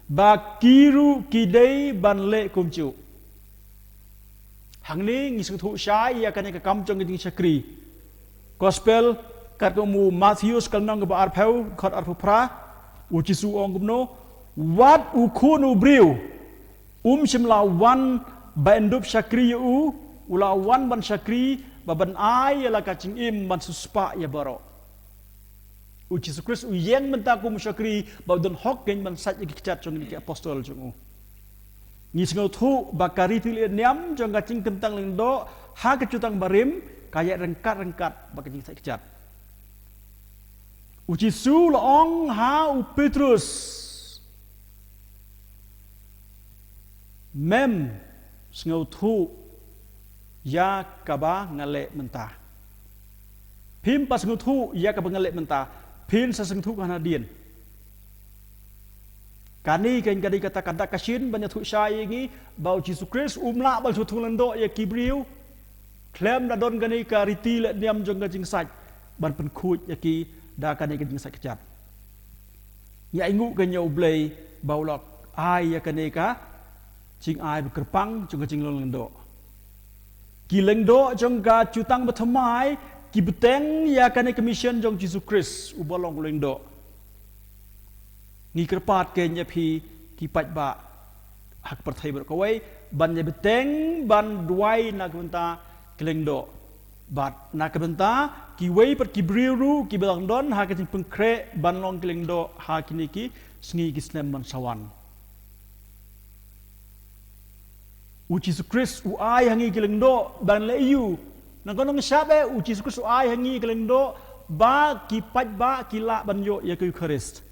ba kiru kidei ban le kumchu hangni ngi su thu shai ya kan ka kam chong ki chakri gospel kat mu Matthew kal nong ba ar pheu khot ar phra uji su ong kumno wat u khunu briu shimla wan ba endup chakri u ula wan ban chakri baban ai la ka ching im ban suspa ya baro u Jesus Christ u yen menta ku musyakri ba don hok gen ban sat ki chat chong ni apostol chung ngi sengau thu bakari tili niam jong kacing kentang lendo ha kecutang barim kaya rengkat bakacing sai kecat uci su loong ha u Petrus mem sengau thu ya kaba ngale mentah pim pas sengau thu ya kaba ngale mentah pin sa sengau thu kana dien kani kan kadi kata kasin banyak thu syai ngi bau Jesus Christ umla bal thu lendo ya kibriu klem da don kani ka riti le diam jong ka jing saj ban pen khuj ya ki da kani ka jing saj kecap ya ingu ka nyau blei bau lok ai ya kani ka jing ai berkerpang jong ka jing lendo ki lendo jong ka cutang bethamai ki beteng ya kani commission jong Jesus Christ ubalong lendo ni kerpat kenya pi ki pat ba hak perthai berkawai ban ye beteng ban duai nak benta kelengdo bat nak benta ki wei per ki briru ki belang don ha ka jing pengkre ban long kelengdo ha kini ki sngi ki snem ban sawan uci Christ u ai hangi kelengdo ban le yu nang konong syabe uci Christ u ai hangi kelengdo ba ki pat ba ki la ban yo ya ke Eucharist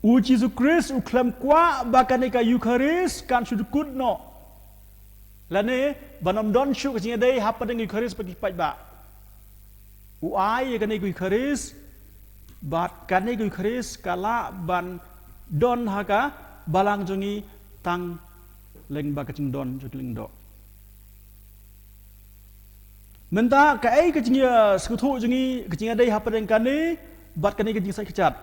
uci Christ u klam kwa bakane ka Eucharist kan sudukut no lane banam don shu kasinya dei hapa dengan Eucharist pagi pat ba u ai kan ku Eucharist bat kan ku Eucharist kala ban don haka balang jongi tang leng ba kacing don jukling do menta ka ai kacingnya sekuthu jongi kacingnya dei hapa dengan kan ni bat kan kacing sai kecat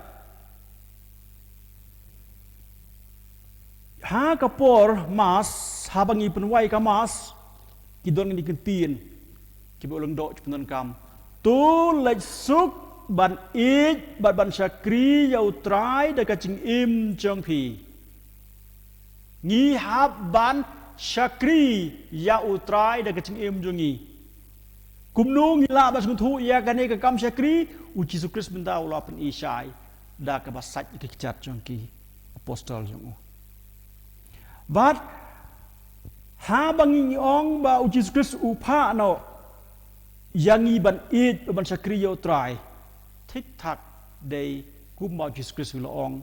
ha kapor mas habangi penwai ka mas kidon ni kentin ki bolong do penon kam tu lej suk ban ik ban syakri yau trai da kacing im jong pi ngi hab ban syakri yau trai da kacing im jongi kumnu ngila bas nguthu ya kane ka kam syakri uci Jesus Christ benda Allah pen isai da ka basat ki kecat jongki apostol jongu but ha bangi ong ba uji Christ upa no yangi ban it ban sakriyo try tik tak dei kum ba uji Christ lo ong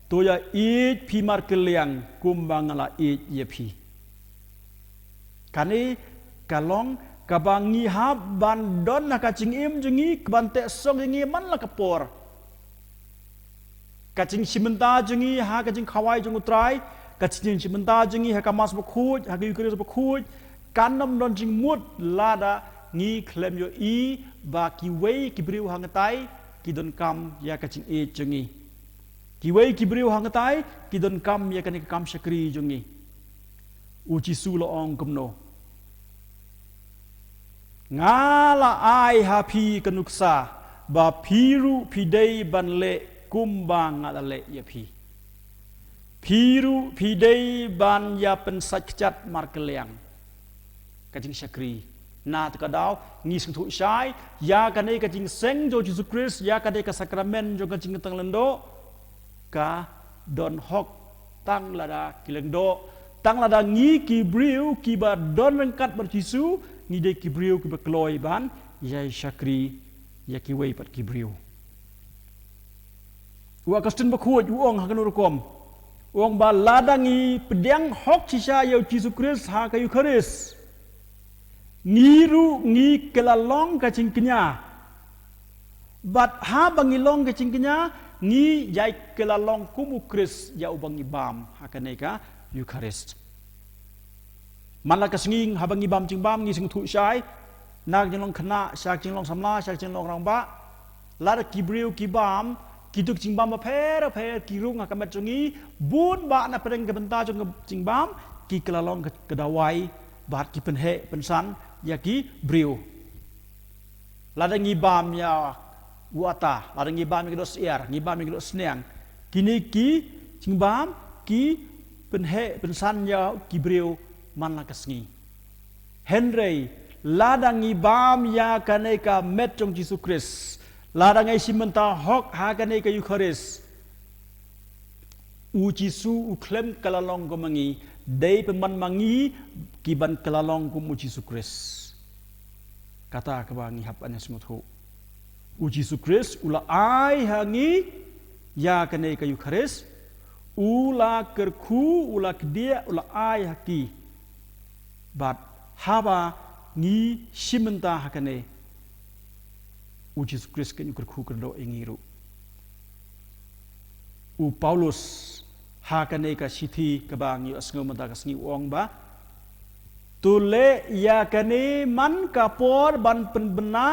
to ya it pi mar keliang kum bangala it ye pi kani kalong kabangi ha ban don na kacing im jengi kbante song jengi man la kapor kacing simenta jengi ha kacing khawai jong try kacing cimenta jengi hakamas bakhuj hagi Eucharist bakhuj kanam don jing mut lada ngi klem yo i ba ki wei ki briu hangatai ki don kam ya kacing e jengi ki wei ki briu hangatai ki don kam ya kani kam syakri jengi uci su lo ong kumno ngala ai hapi kanuksa ba piru pidei banle kumbang ngale ya pi Piru pidei ban ya pensajcat markeliang kacing syakri na tekadau ngising thu syai ya kanai kacing seng jo Jesus Christ ya kanai ka sakramen jo kacing tang lendo ka don hok tang lada kilendo tang lada ngi ki briu ki ba don rengkat ber Jesu ngi de ki briu ki ba kloi ban ya syakri ya ki wei pat ki briu wa kastin ba khuj uong hakanurkom Wong ba ladangi pedang hok sisa yau Jesus Christ ha ka Eucharist ngiru ngi kelalong ka cingknya bat ha bangilong ka cingknya ngi jai kelalong kumu Christ ya ubangi bam ha ka neka Eucharist malaka singing ha bangi bam cing bam ngi sing thu sai nak jinglong khna sak jinglong samla sak jinglong rang ba lada kibriu kibam Kiduk cingbam apa per kirung akan berjongi bun ba na pereng kebenta jong cingbam ki kelalong kedawai bat ki penhe pensan ya ki briu lada ngibam ya wata lada ngibam ki dos iar ngibam ki dos sneang kini ki cingbam ki penhe pensan ya ki briu man la kasngi Henry lada ngibam ya kaneka met jong Jesus Christ Lada ngai simenta hok hagane ka Eucharist. Uci su uklem kalalong gomangi day peman mangi kiban kelalong kum uji sukris kata kebangi hapan yang semut ho uji sukris ula ai hangi ya kene kayu kharis ula kerku ula kedia ula ai haki bat haba ni simenta hakane uji sukris kenyu kerku kerdo ingiru u Paulus hakane ka sithi kabang yu asngo mata ka sngi ong ba tule ya kane man kapor ban penbena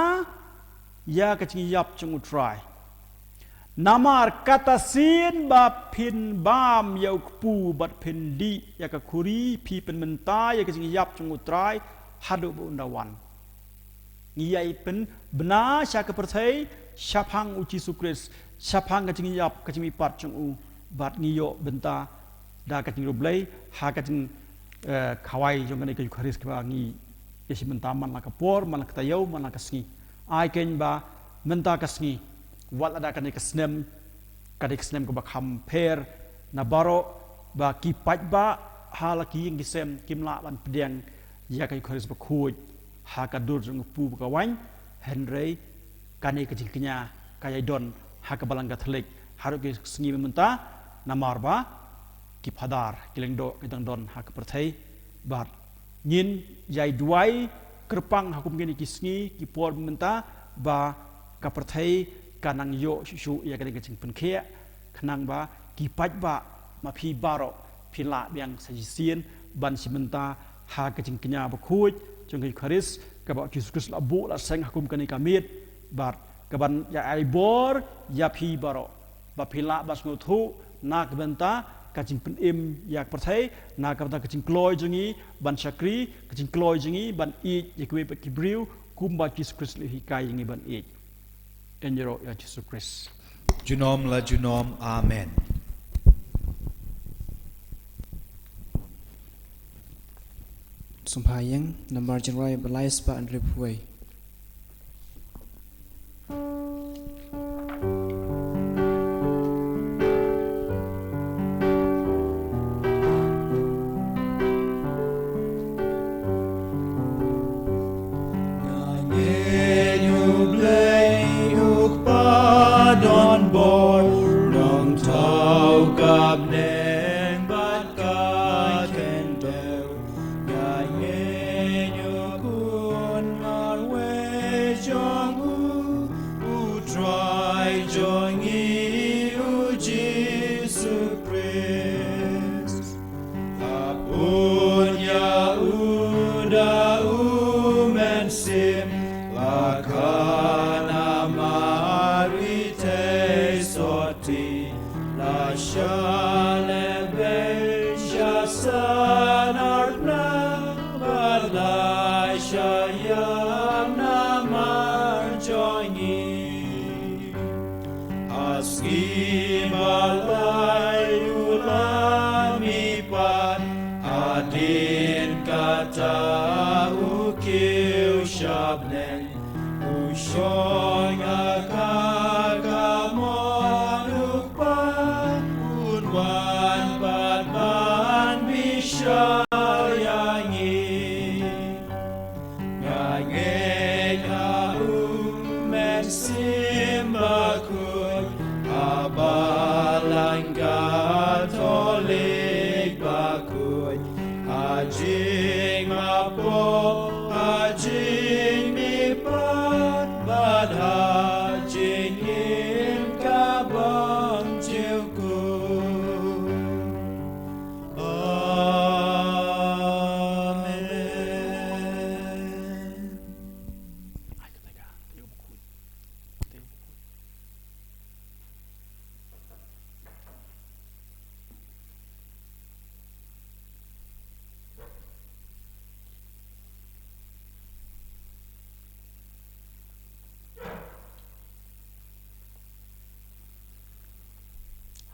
ya kacing yap chung utrai namar kata sin ba pin bam ya ukpu bat pendi ya ka kuri pi pen menta ya kacing yap chung utrai hadu bu undawan ngiyai pen bena sya ka perthai syapang uci sukris syapang kacing yap kacing ipat chung u bat ngiyo benta da kacing rublai ha kacing kawai jong kane kayu kharis ka ngi yesi menta man la kapor man la katayau man la kasngi ai ken ba menta kasngi wal ada kane kasnem kade kasnem ko ba khamper na baro ba ki paj ba halaki ng gisem kimla ban pedeng ya kayu kharis ba khuj ha ka dur jong pu ka wan henry kane kajing kenya kaya don ha ka balang gatlik haru ke sngi menta na marba ki phadar kilengdo kitang don ha ka perthai bat nyin jai duai kerpang hakum geni kisngi ki por menta ba ka perthai kanang yo shu ya kane kaching penkhia khanang ba ki paj ba ma phi baro phila biang sajisien ban simenta ha kaching kenya ba khuj chung kharis ka ba Jesus Christ la bu la seng hakum kane kamit bat ka ban ya ai bor ya phi baro ba phila bas nguthu nak benta kacing penim yak perthai na kata kacing kloy jengi ban syakri kacing kloy jengi ban i yakwe pe kibriu kumba Jesus Christ li hikai jengi ban i enjero ya Jesus Christ Junom la junom, amen. Sumpayang nomor jenrai belais pa Andre Puai.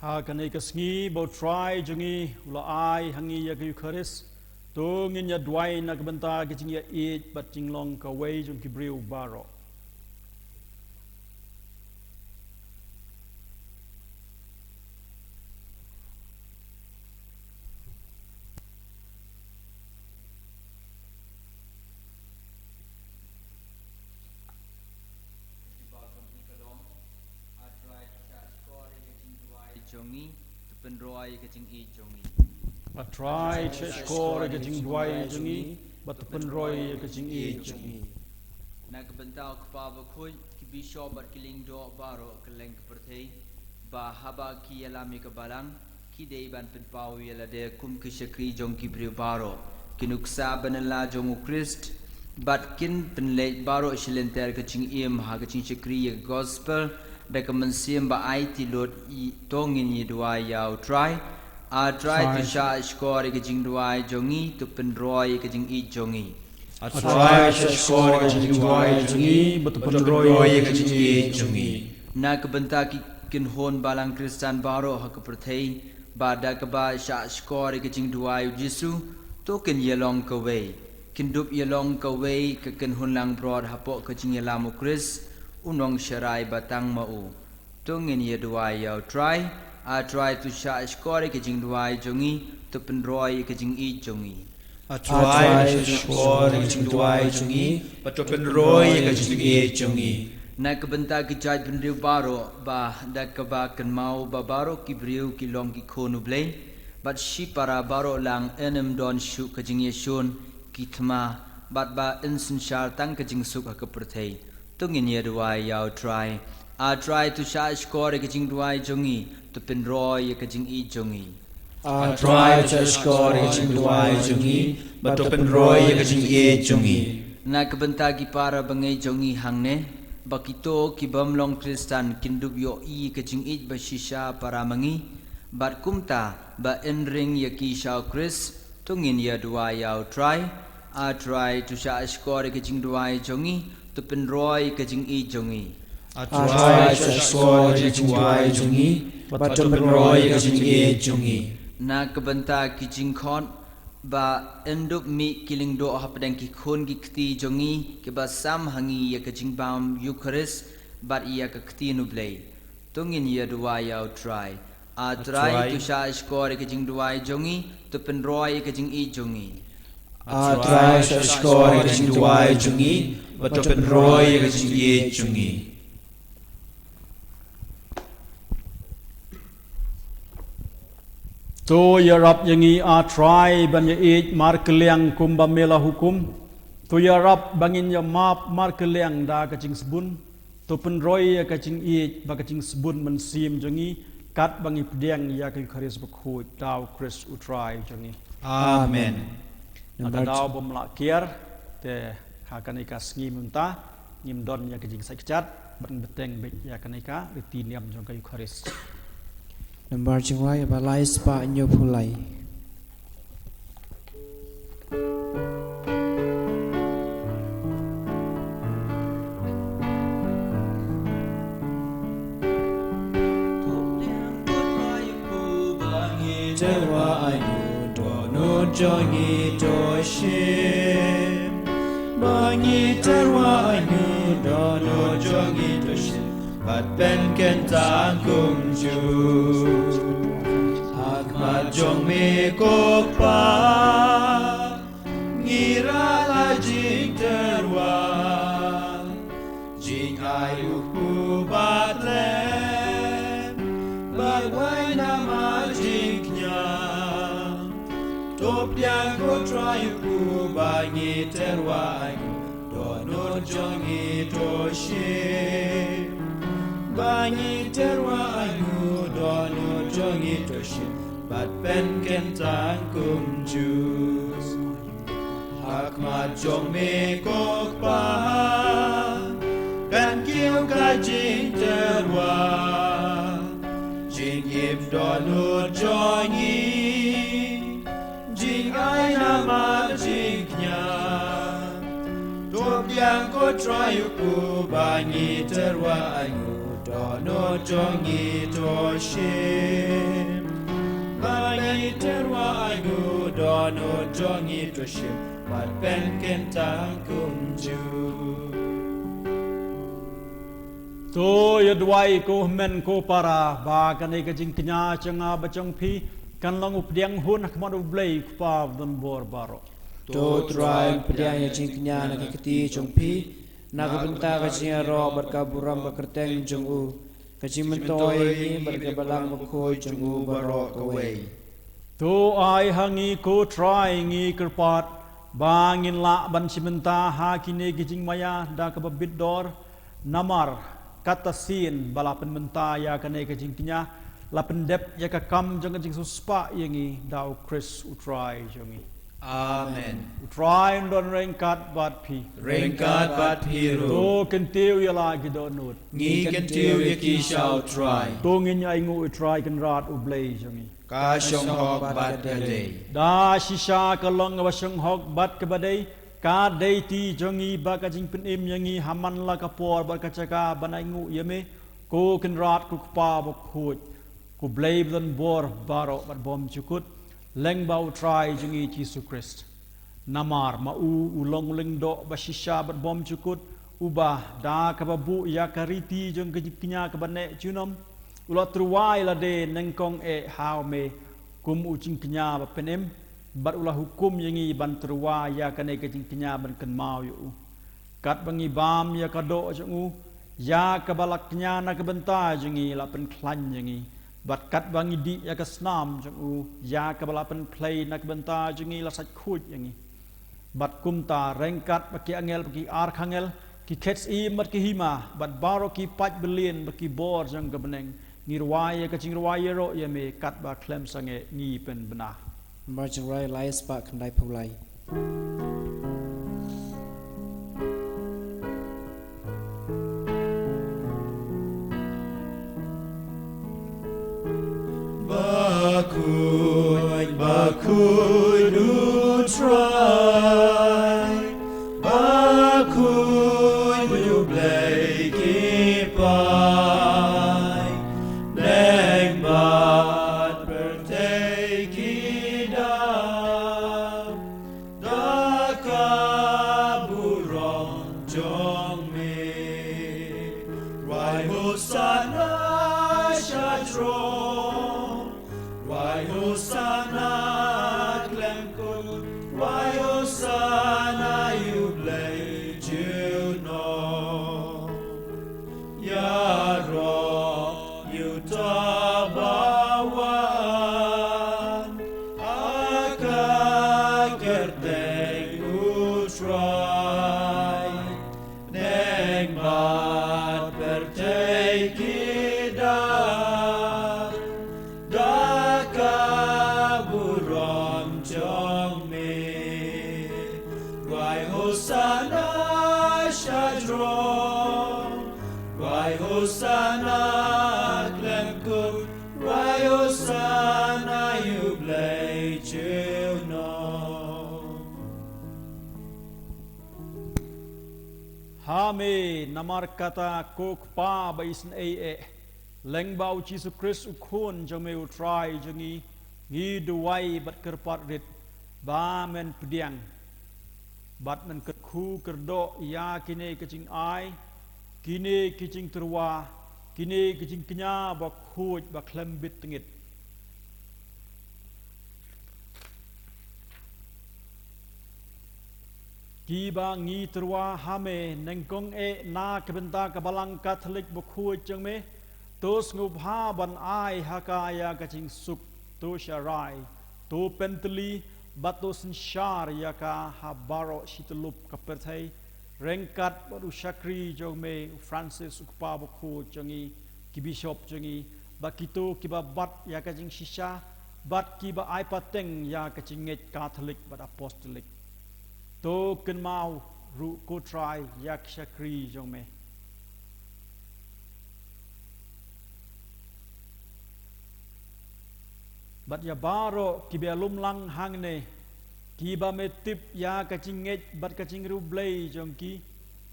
ha kanai kasngi bo try jungi ula ai hangi ya kayu kharis to ngin ya dwai na kabanta ke jing ya it bat jinglong ka wei jung kibriu baro jongi tu penroi ke jing i jongi Atrai cheskor ke jing dwai jongi bat penroi ke jing i jongi na ke bentau ke pa ba khoi ki bishop bat kiling do baro ke leng ke perthei ba haba ki yalami ke balang ki dei ban pen pau yala de kum ke shakri jong ki bri baro kinuksa banala jong Christ bat kin penle baro silenter ke jing im ha ke jing shakri ye gospel da ke mensim ba ai ti lot i tongin ye dua yau try a try to sha score ke jing dua jongi tu penroi ke jing i jongi Atrai cheskor ke jing dwai jongi bat penroi ke jing i jongi na ke benta ki kin hon balang Kristan baro ha ke perthei ba da ke ba sha score ke jing dua Jesu to kin yelong ke wei kin dup yelong ke wei ke kin hon lang brod ha po ke jing yelamu Chris unong sharai batang mau to ngin ye dua yau try I try to sha score ke jing dua jongi to penroi ke jing i jongi Atrai cheskor ke jing dwai jongi bat penroi ke jing i jongi na ke benta ki jaj benriu baro ba da ke ba kan mau ba baro ki briu ki long ki khonu blei bat shi para baro lang enem don shu ke jing yesun ki thma bat ba insin shar tang ke jing suk ha ke perthei to ngin ye dwai yau try I try to sha score ke jing dwai jongi to penroi ke jing i jongi Atrai cheskor ke jing dwai jongi bat penroi ke jing i jongi na ke benta ki para bangai jongi hangne bakito ki bamlong Kristan kindup yo i ke jing it ba shisha para mangi bat kumta ba enring ya ki shao Chris tungin ya dua yau try I try to sha score ke jing dua jongi to penroi ke jing i jongi Atrai cheskor ke jing dwai jongi bat penroi ke jing i jongi na ke benta ki jing khon ba endup mi kiling do hapdang ki khon ki kti jongi ke ba sam hangi ya ke jing bam Eucharist bat ia ke kti nu blei tungin ya dua yau try I try to sha score ke jing dua jongi to penroi ke jing i jongi Atrai cheskor ke jing dwai jongi bat penroi ke jing i jongi To ya rab yangi a try ban ya it mar keliang kum ba mela hukum to ya rab bangin ya map mar keliang da ka jing sebun to penroi ya ka jing it ba ka jing sebun man sim jangi kat bangi pediang ya ka kharis ba khu daw Chris u try jangi Amen ada daw bom la kier te ha kanika sngi munta ngim don ya ka jing sakchat ban beteng bek ya kanika ritiniam jong ka kharis Nambar jingwai balai spa nyo pulai. Terwa ayu dono jongi doshim Bangi terwa ayu dono jongi doshim Bat ben kentang kumju Akmat jong me kokpa Ngira la jing terwa Jing ayu ku bat lem Bat wai nama jingnya Top yang ko try ku bangi terwa ayu Dono jongi doshim Bangi terwa ayu dono jongi toshim Bat ben kentang kumjus Hakmat jong me kokpa Kan kiu ka jing terwa Jing ip dono jongi Jing ai nama jingnya Top yang ko trayu ku bangi terwa ayu Dono jongi toshim Bangi terwa ayu Dono jongi toshim Bat ben kentang kumju to ya dwai ko men ko para ba kan ka jing knya changa ba chang phi kan long updiang hun akmad ublei pa don bor baro To try pediang ya jingnya nak keti jongpi nak benta ka jing ro berkaburam berkerteng jongu kajing mentoi berkebalang bekoi jenggu barok kawai. Tu ai hangi ko try ngi kerpat bangin la ban simenta ha kini gijing maya da ka babit dor namar kata sin balapan menta ya kane gijing tinya lapen dep ya ka kam jang gijing suspa yangi dau Chris utrai jangi. Amen. Utrai don rengkat bat pi. Rengkat bat piru. Tu kentiu ya lagi donut. Ngi kentiu ya ki shall try. Tu ngin ya ingu utrai kan rat ublay jangi. Ka shong hok bat day. Da shisha kalong wasang hok bat kabadai ka day ti jongi ba ka jing pen im yangi haman la ka por ba ka chaka banai ngu yeme ko ken rat ku pa ba khut ku blay dan bor baro bat bom chukut leng bau try jongi Jesus Christ namar ma ulong leng do ba shisha bat bom chukut uba da ka babu ya kariti jong kinya ka bane chunom ulat truwai la de nengkong how me kum ucing kenya ba penem bat ulah hukum yangi ban truwa ya kane kecing kenya ban ken mau yu kat bangi bam ya kado jungu ya kabalak kenya na kebenta jungi la pen klan yangi bat kat bangi di ya ka snam jungu ya kabalapen play na kebenta jungi la sat khut yangi bat kumta rengkat baki angel baki arkhangel ki kets mat ki hima bat baro ki pat belien baki bor jang kebeneng ngirwaya kacing rwaya ro ya me kat ba klem sange ngi pen bena Margin rai lai spa kandai pulai. Bakui du try. Bakui du blay ki pai. Neng bat berteki da kaburong jong me. Rai hosana shatron. Rai hosana klemkun. Rai hosana yublay juno. Yaro Yutabawan Akakerteng utray Neng bat bertekidar Dakaburam jong me Rai hosana shadron Rai hosana klemkum Rai hosana yublay juno. hame namar kata kok pa ba isn leng bau Jesus Christ ukun jang me utrai jangi ngi duwai bat kerpat rit ba men pediang bat men kerku kerdo ya kine kecing ai kine kecing terwa kine kecing kenya ba khuj ba klembit tengit kiba ngi terwa hame nengkong na kebenta kabalang Katolik ba khuj jang me tos ngubha ban ai hakaya kecing suk to sharai to penteli batos shar yaka habaro shitelup kaperthai rengkat baru syakri jome Francis ukpa bukhu jangi ki bishop jangi bakito kiba bat ya kajing shisha bat kiba ai pateng ya kajing Catholic bat apostolic to ken mau ru ko try yak syakri jome bat ya baro kibalum lang hangne kiba metip ya kacingej bat kacing rublay jongki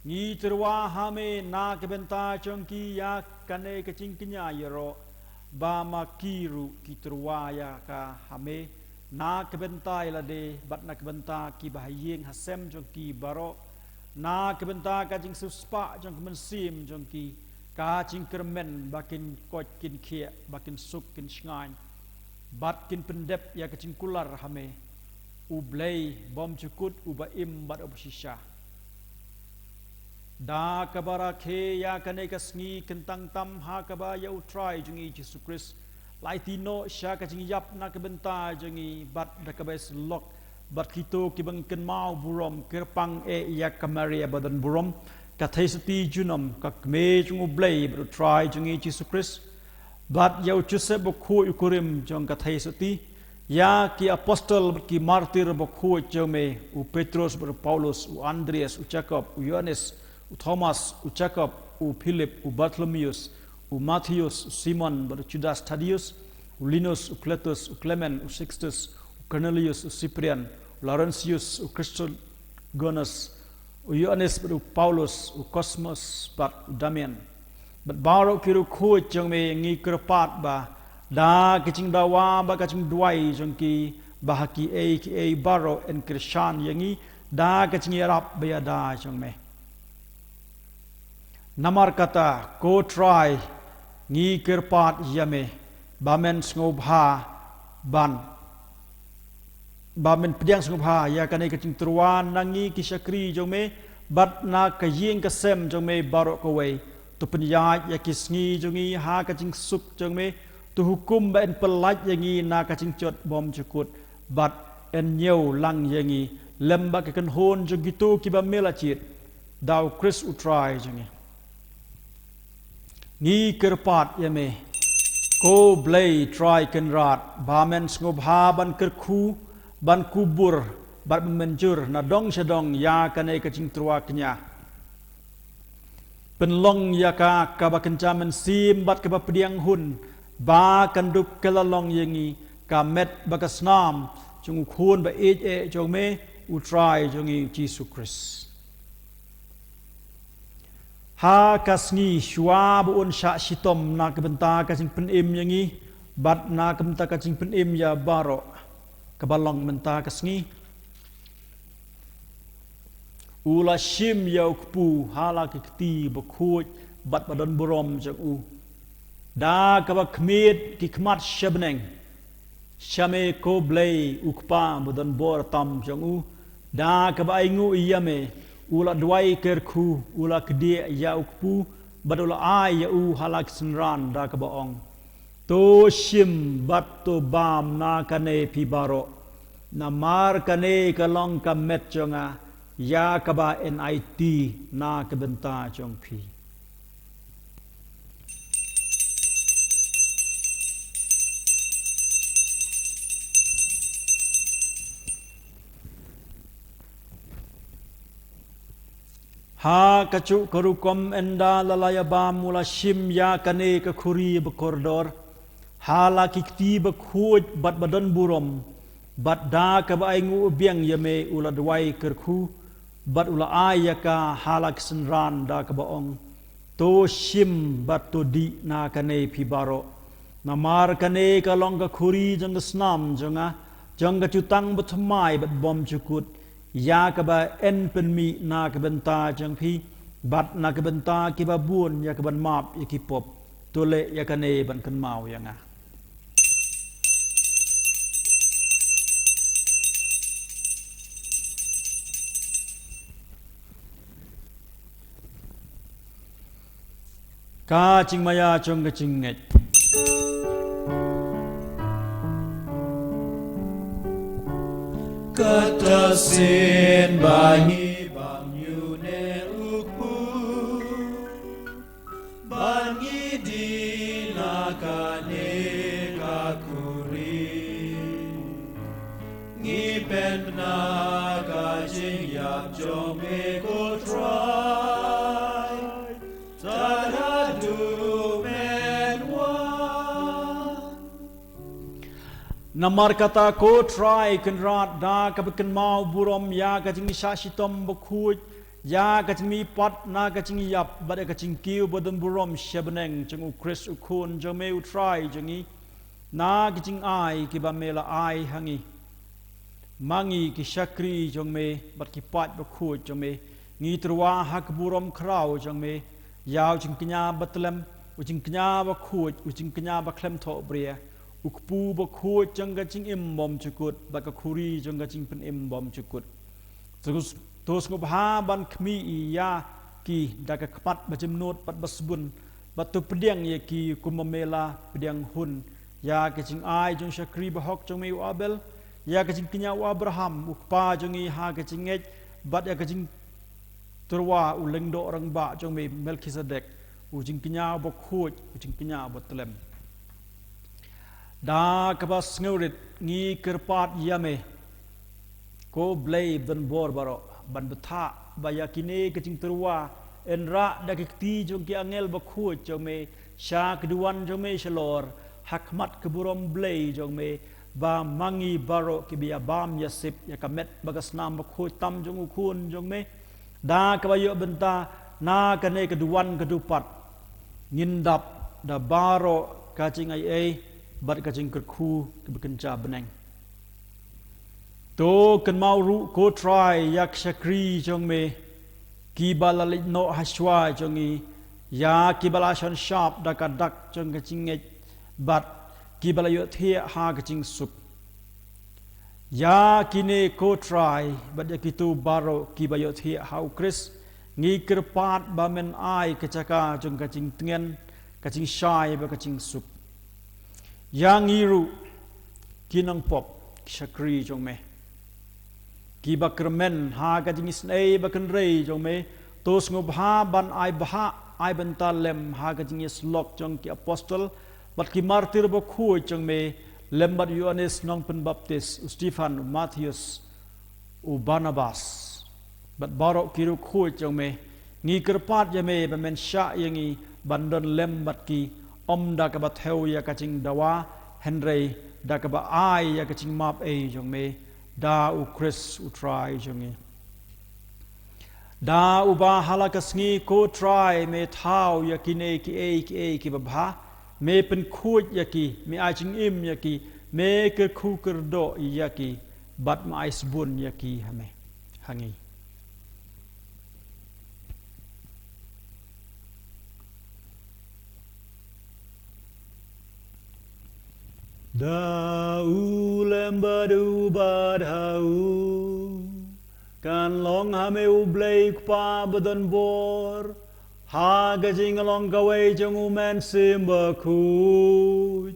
ngi terwa hame na kebenta jongki ya kane kacing kenya yero ba makiru ki terwa ya ka hame na kebenta ilade bat na kebenta ki bahayeng hasem jongki baro na kebenta kacing suspa jong mensim jongki kacing kermen bakin kot kin khia bakin suk kin shngain bat kin pendep ya kacing kular hame ublay bom cukut uba im bat obsisha da kabara ke ya kane kasngi kentang tam ha kaba ya utrai jungi Jesus Christ lai tino sya ka jing yap na ka benta jungi bat da ka bes lok bat kito ki bang ken mau burom kerpang ya kamari abadan burom ka thaisati junam ka me jungu blai but utrai jungi Jesus Christ bat ya uchuse bokhu ukurim jong ka thaisati ya ki apostol ki martir bokhu jome u Petrus u Paulus u Andreas u Jacob u Johannes u Thomas u Jacob u Philip u Bartholomeus u Matthias u Simon u Judas Thaddeus u Linus u Cletus u Clement u Sixtus u Cornelius u Cyprian u Laurentius u Chrysogonus u Johannes u Paulus u Cosmos u Damian but baro kiru khu jome ngi kerpat ba da kicing dawa ba kacing duai jongki bahaki ki baro en krishan yangi da kacing yarap ba da jongme namar kata ko try ngi kerpat yame bamen ngobha ban bamen pediang ngobha ya kanai kacing truan nangi kisakri jongme bat na kaying kasem jongme baro kowei tu penyat ya kisngi jongi ha kacing suk jongme tu hukum ba en pelat yangi na kacing chot bom cukut bat en nyeu lang yangi lembak ke kan hon jogitu kiba melachit dau Chris utrai jongi ni kerpat yame ko blai try kan rat bamen ngobha ban kerku ban kubur bat menjur na dong sedong ya kanai kacing trua kenya penlong yaka kaba kencamen sim bat kaba pediang hun ba kandup kelalong yangi kamet bakasnam chung khun ba jong me utrai jongi Jesus Christ ha kasngi shwa bu un sha shitom na kebenta kasing penim yangi bat na kebenta kasing penim ya baro kabalong menta kasngi ula shim yau kpu hala kiti bokhuj bat badan burom jak u da kaba khmit ki khmat shabneng shame ko blai ukpa badan bor tam jang u da kaba aingu yame ula dwai kerku ula kdi ya ukpu badula ai ya u hala kisnran da kaba ong to shim bat to bam na kane pi baro na mar kane kalong kamet jonga ya kaba NIT na kebenta jong pi ha kacu karukom enda lalaya ba mula shim ya kane ka khuri be koridor hala kikti be khuj bat badan burom bat da ka ba aingu biang yame ula dwai kerku bat ula ayaka hala kisenran da ka ba ong to shim bat to di na kane pi baro namar kane ka long ka khuri jang snam janga jang ka chutang bthmai bat bom chukut ya ka ba en pen mi na ka benta jang pi bat na ka benta ki ba bun ya ka ban map ya ki pop to le ya kane ban kan mau yanga ka ching maya chong ka ching nget katasin bangi banyu ne ukpu bangi di nakane kakuri ngi pen na ka jing yap jong me ko try tada du men wa namar kata ko try kan rat da ka kan mau burom ya ka jing sha shitom bokhuj ya ka jing mi pat na ka jing yap bad ka jing kiu bodon burom shabneng jang u Chris u khun jang me u try jangi na ka jing ai ki ba mela ai hangi mangi ki shakri jang me bat ki pat bokhuj jang me ngi trwa hak burom krau jang me yao jing knya batlem u jing knya bokhuj u jing knya ba klem tho bria ukpu bokhuj jang ka jing im bom chukut ba ka khuri jang ka jing pen im bom chukut tos ngob ha ban khmi ya ki daga kepat bajemnut pat basbun batu pediang ye ki kumamela pediang hun ya kecing ai jong syakri bahok jong meu abel ya kecing kinya Abraham ukpa jong i ha kecing ngej bat ya kecing turwa uleng do orang ba jong me Melkisedek ujing kinya bokhuj ujing kinya botlem da kabas ngeurit ngi kerpat yame ko blay ben bor baro ban betha bayakine kecing turwa enra da kekti jong ki angel bokhuj jong me sya keduan jong me shalor hakmat keburom blay jong me ba mangi baro ki biya bam yasip ya kamet bagas nam bokhuj tam jong ukun jong me da kabayo benta na kane keduan kedupat ngindap da baro kacing ai bat kacing kerku kebekenca beneng to kan mau ru ko try yak syakri jong me ki balalit no haswa jong i ya ki balashan sharp da kadak jong kacing ngej bat ki balayo thia ha kacing sup ya kine ko try bat yakitu baro ki bayo thia ha ukris ngi kerpat bamen ai kecaka jong kacing tengen kacing syai ba kacing sup yang iru kinang pop syakri jong me ki bakrmen ha kacing isnei bakan rei jong me tos ngobha ban ai bha ai bentalem ha kacing islok jong ki apostol bat ki martir bo khu jong me lembat Yohanes nong penbaptis Stephen Matthews u Barnabas bat barok kiru khu jong me ngi kerpat ya me bamen sya yangi bandon lembat ki om da ka bat heu ya kacing dawa Henry da ka ba ai ya kacing map e jong me da u Chris u try jong e da u ba halakas ngi ko try me thau ya kine ki ki ba bha me pen khuj ya ki me ai ching im ya ki me ke khu ker do ya ki bat ma ais bun ya ki hame hangi da u lembadu badau kan long hame u blai pa badan bor ha gajing along gawe jong u men simba khu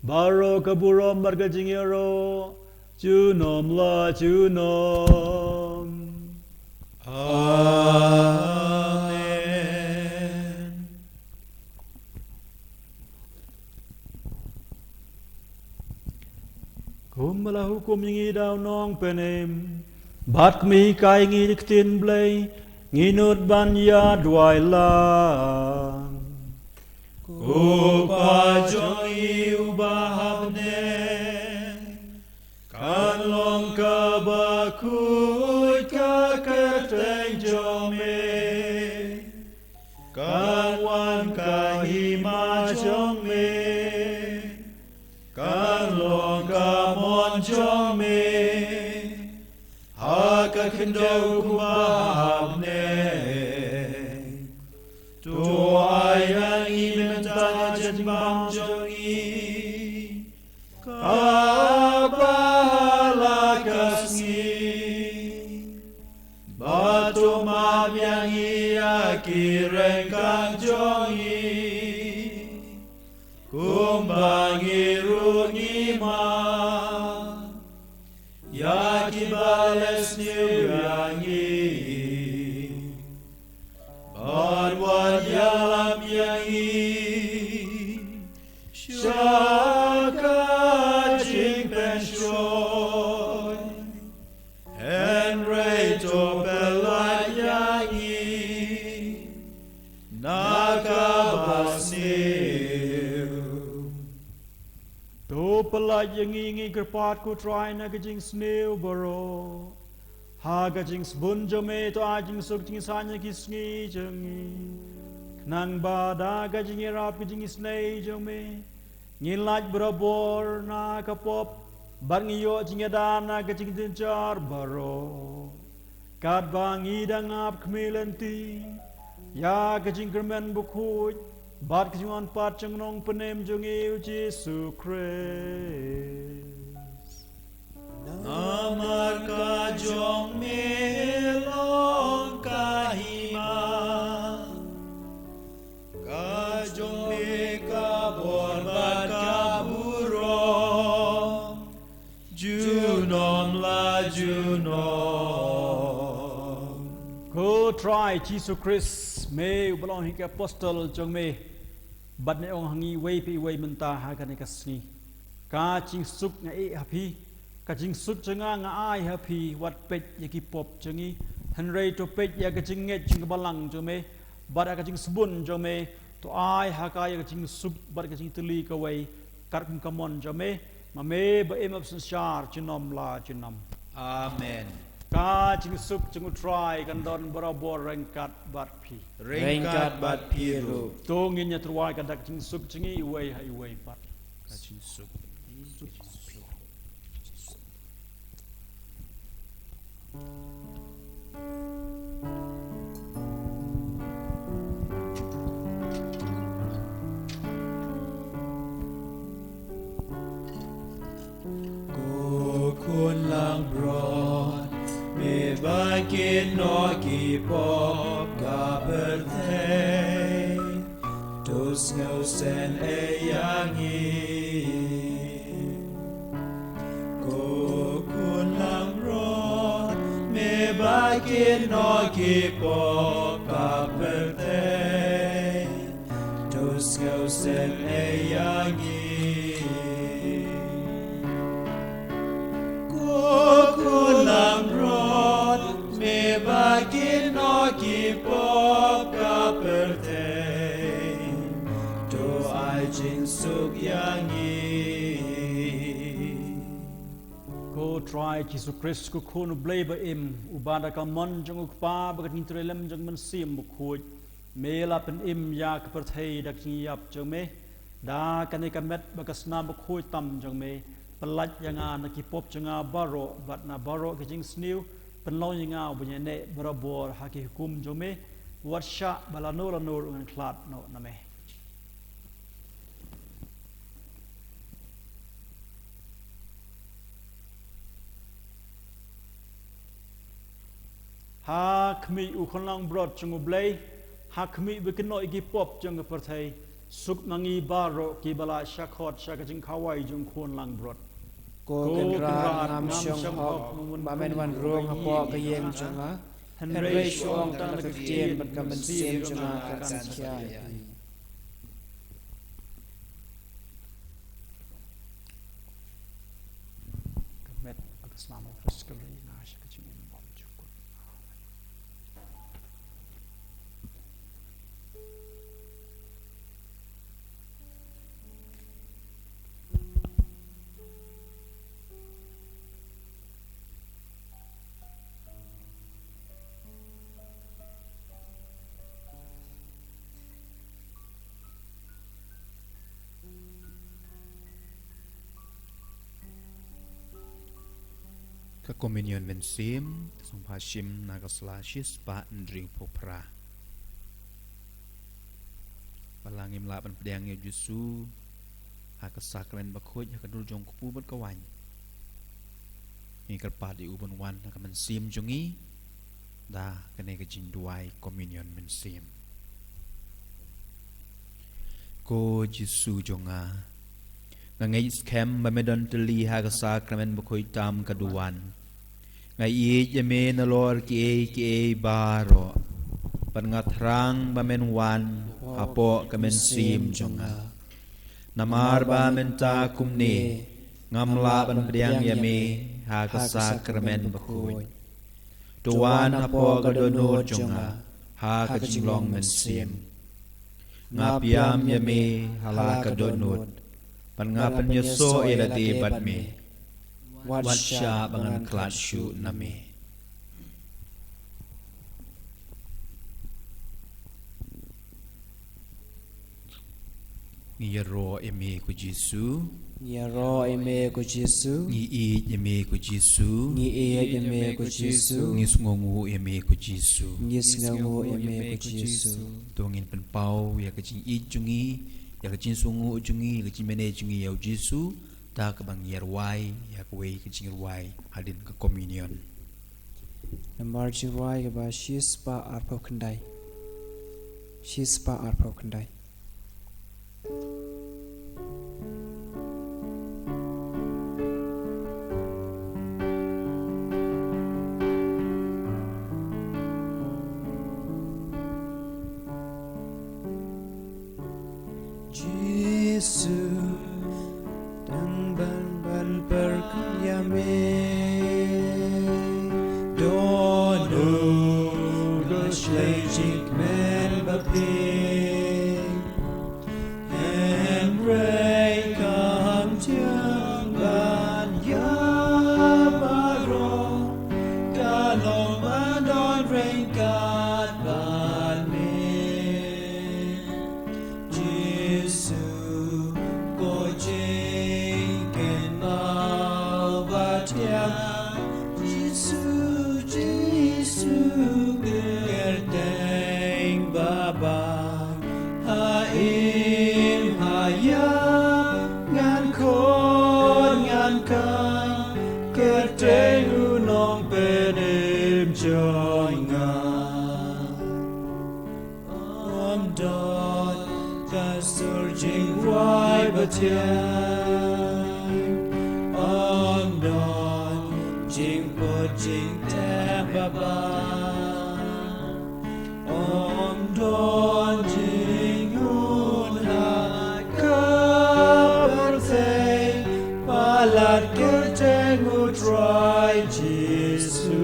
baro kaburom bar gajing ero junom la junom amen kumala hukum yang daw nong penem bat mi kai ngi diktin blai nginut ban ya dwai lang ko pa joi ubahne kan long ka ba khu ka kerteng jome kan wan ka hima jome kan long ka mon jome ha ka kendo kubahne to ayang imenta jembang jongi kabala kasni batu mabyang iya kireng kang jongi kumbangi runima ya kibales niyangi badwan yalam yangi shaka jing penshoy henry to belat yangi nakabasniu to pelat yangi ngi kerpat ku try na kajing sniu baro ha kajing sbun jome to ajing sok jing sanya kisngi jengi nang bada kajing irap kajing isnei jome ngilaj berabor na kapop bar ngiyo jing edana kajing tincar baro kad bangi dangap kmelenti ya kajing kermen bukhuj bat kajing pat chengnong penem jongi Jesu Christ Amar ka jong me long ka hima Ko try Jesus Christ me belong hingga apostle jong me bat ne ong hangi wei pi wei menta ha kan kasni ka ching suk nga e happy ka ching suk changa nga ai happy wat pet yaki pop changi hanrei to pet ya ka ching nget ching balang jong me bat ka ching sabun jong me to ai ha ka ya ka ching suk bat ka ching tuli ka wei kar kum kamon jong me ma me ba em absen shar chinom la chinom Amen. ka ching suk ching try kan don barabor rengkat bat pi Rengkat bat piru. to ngin ya truai kan dak ching suk chingi iwei ha iwei bat Kacing suk. Ku kun lang brod, me bakit no kipop ka bertay, tus ngausen e yangin. Ku kun lang brod, me bakit no kipop ka bertay, tus ngausen e yangin. Kulang rod, me bagin no kipop ka pertay, to ai jing suk yangi. ko try Jesus Christ ko kono blay ba im ubada ka mon jong ukpa ba kin trelem jong man sim bu khoj me la pen im ya ka perthei dak ching yap jong me da kan ka met ba ka sna bu khoj tam jong me pelat yang na ki pop janga baro bat na baro ke jing sniu penlo yang bu ne barabor ha ki hukum jong me wat sha balano la nur ngan klat no na me ha khmi u khonlang brot chung blay ha khmi be ken noi gi pop chung per thai suk mangi baro ki bala shakhot shaka jing khawai jung khon lang brot Ko kan ra ngam syong hok ba men wan rong hapo ka yeng chunga Henry syong tang ka tien bat ka men sim chunga ka kan chiai met atas nama Kristus na shaka jing bom chukut Ka komunion men sim, song pa shim nagasla shis pa ndring popra. Palangim laban pedang ya jusu, haka sakren bakhoj haka dul jong kupu bat kawan. Ni kerpa di ubon wan haka men sim jongi, da kene ka jinduai komunion men sim. Ko jisu jonga, ngai skem ba medon teli haka sakren bakhoj tam kaduan. Ngai yame na lor ki baro pan ngatrang ba men wan hapo ka men sim jonga namar ba men ta kumni ngamla ban priang yame ha ka sakramen bakoi tuan hapo ka donor jonga ha ka jinglong men sim ngapiam yame hala ka donor pan ngapan yeso ilati bat me Wadsya bangan klasyu nami. Ni ro eme ku Jesu. Ya ro eme ku Jesu Ni i eme ku Jesu. Ni e eme ku Jesu Ni sungongu eme ku Jesu. Ni sngamu eme ku Jesu Tongin penpau ya kecing i jungi, ya kecing sungu jungi, kecing mene jungi ya Jesu. Ta ke bang yerwai ya kuai kecing yerwai hadin ke komunion. Nambar jiwai ke ba shis pa arpo kendai Shis pa arpo kendai Giêsu đang ban ban berkayame dono do shlejik men baping and ray kam tiang ban ya baro kalong ban rain kat ban me Giêsu cô chính kền mau và thiêng Giêsu Giêsu ger teng baba ha im ha ya ngan khôn ngan kai ger teng u nong pe đêm trôi ngang om đón ca surging right but om đón jing po jing ta ba ba om đón jing hun ha ka birthday palat kerteng u try Giêsu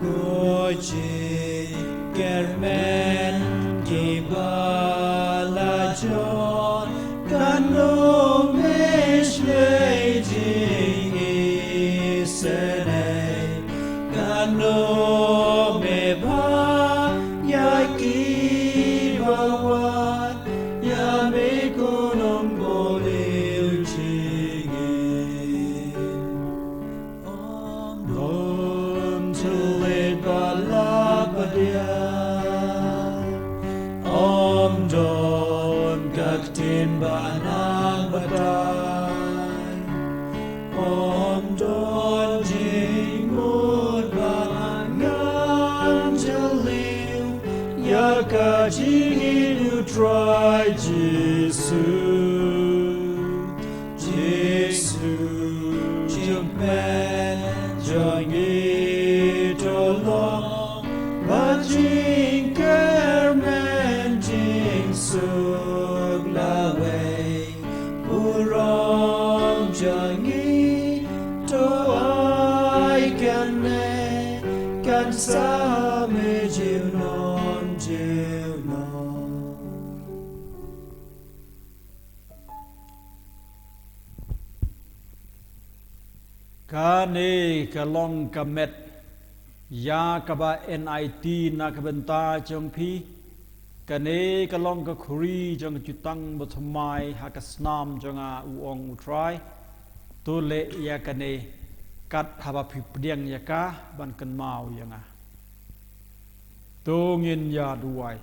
cô jing germen Gibala John Kano Mishlejing Isene Kano Meba Yaki Bawan Yamikunong Bolil Chingin Om Tulid Balapadia Om Don Gaktin Banang Batay Om Don Jingmud Banang Jalil Yaka Jinginu Try Giêsu Giêsu Jumpen Jangi Tolong Bajing Kermen Jing Suk Lawe Urong Jangi To ai can ne Can sa me jiu non jiu non Kane kalong kamet ya kaba NIT na kabenta jong pi kane kalong ka khuri jong jutang bothmai hakasnam jonga uong utrai to le ya kane kat haba phi pdiang ya ka ban kan mau yanga to ngin ya duai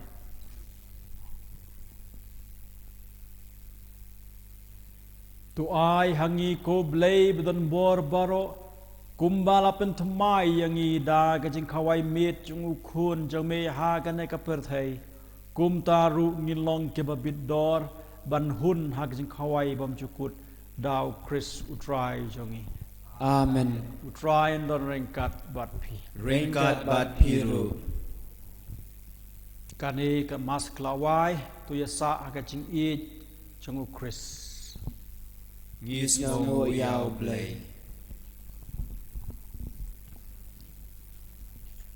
tu ai hangi ko blei bedan bor baro kumbala pen thmai yangi da ka jing khawai met chung u khun jang me ha ka ne ka per thai kum taru ngin long ke ba bit dor ban hun ha ka jing khawai bam chukut daw Chris utrai jongi Amen utrai and don rengkat bat phi Rengkat bat piru kani ka mas klawai tu ya sa ha ka jing e chung u Chris Ngis mo yao blay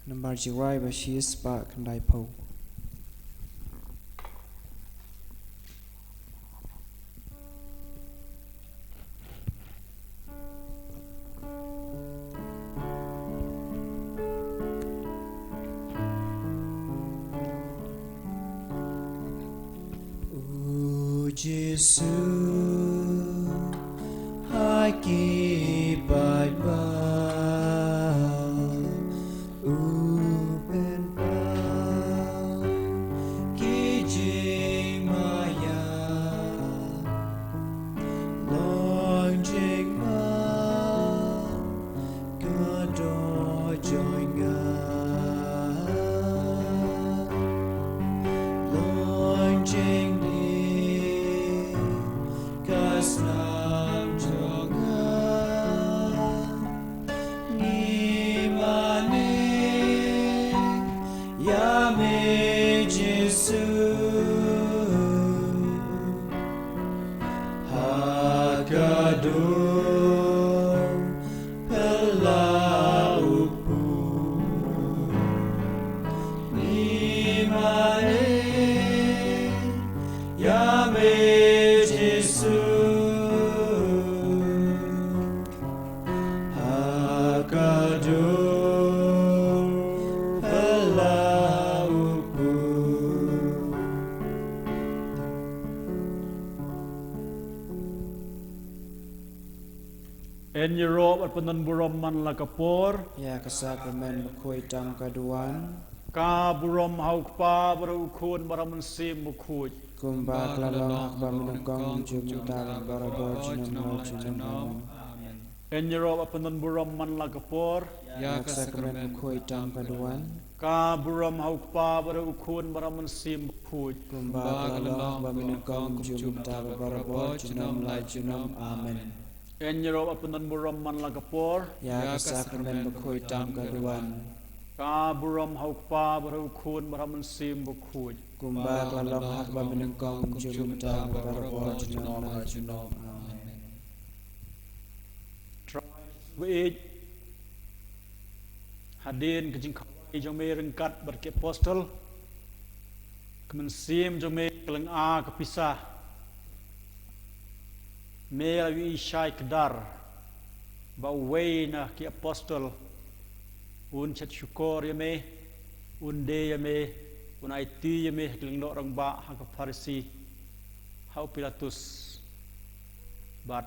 Number jirai ba shi spa kandai po Giêsu hai kỳ bài bao bên bao kỳ trình maya lòng trình ma cơ đo joy nga lòng trình đi Nam cho ngài En Europe at penan burom man la kapor Ya ka sakramen bakoi tam kaduan. ka burom hau pa baru kun baraman sim bukuj Kumba klalang hakba minukong jumutala barabor junam junam. En Europe at penan burom man la kapor Ya ka sakramen bakoi tam kaduan. ka burom hau pa baru kun baraman sim bukuj Kumba klalang hakba minukong jumutala barabor junam. Amen. En Europe at penan burom man la kapor Ya ka sakramen bakoi tam kaduan. ka burom hau pa baru kun baraman sim bukuj Kumba klalang hakba minukong jumutala barabor junam. Amen. Wait Hadin kejing kawai jong me rengkat berke postal kemen sim jong me keleng a kepisah me lawi syai kedar ba wei na ki apostol un chat syukur ya me un de ya me un IT ya me keleng dok rang ba ha ka Farisi hau Pilatus bat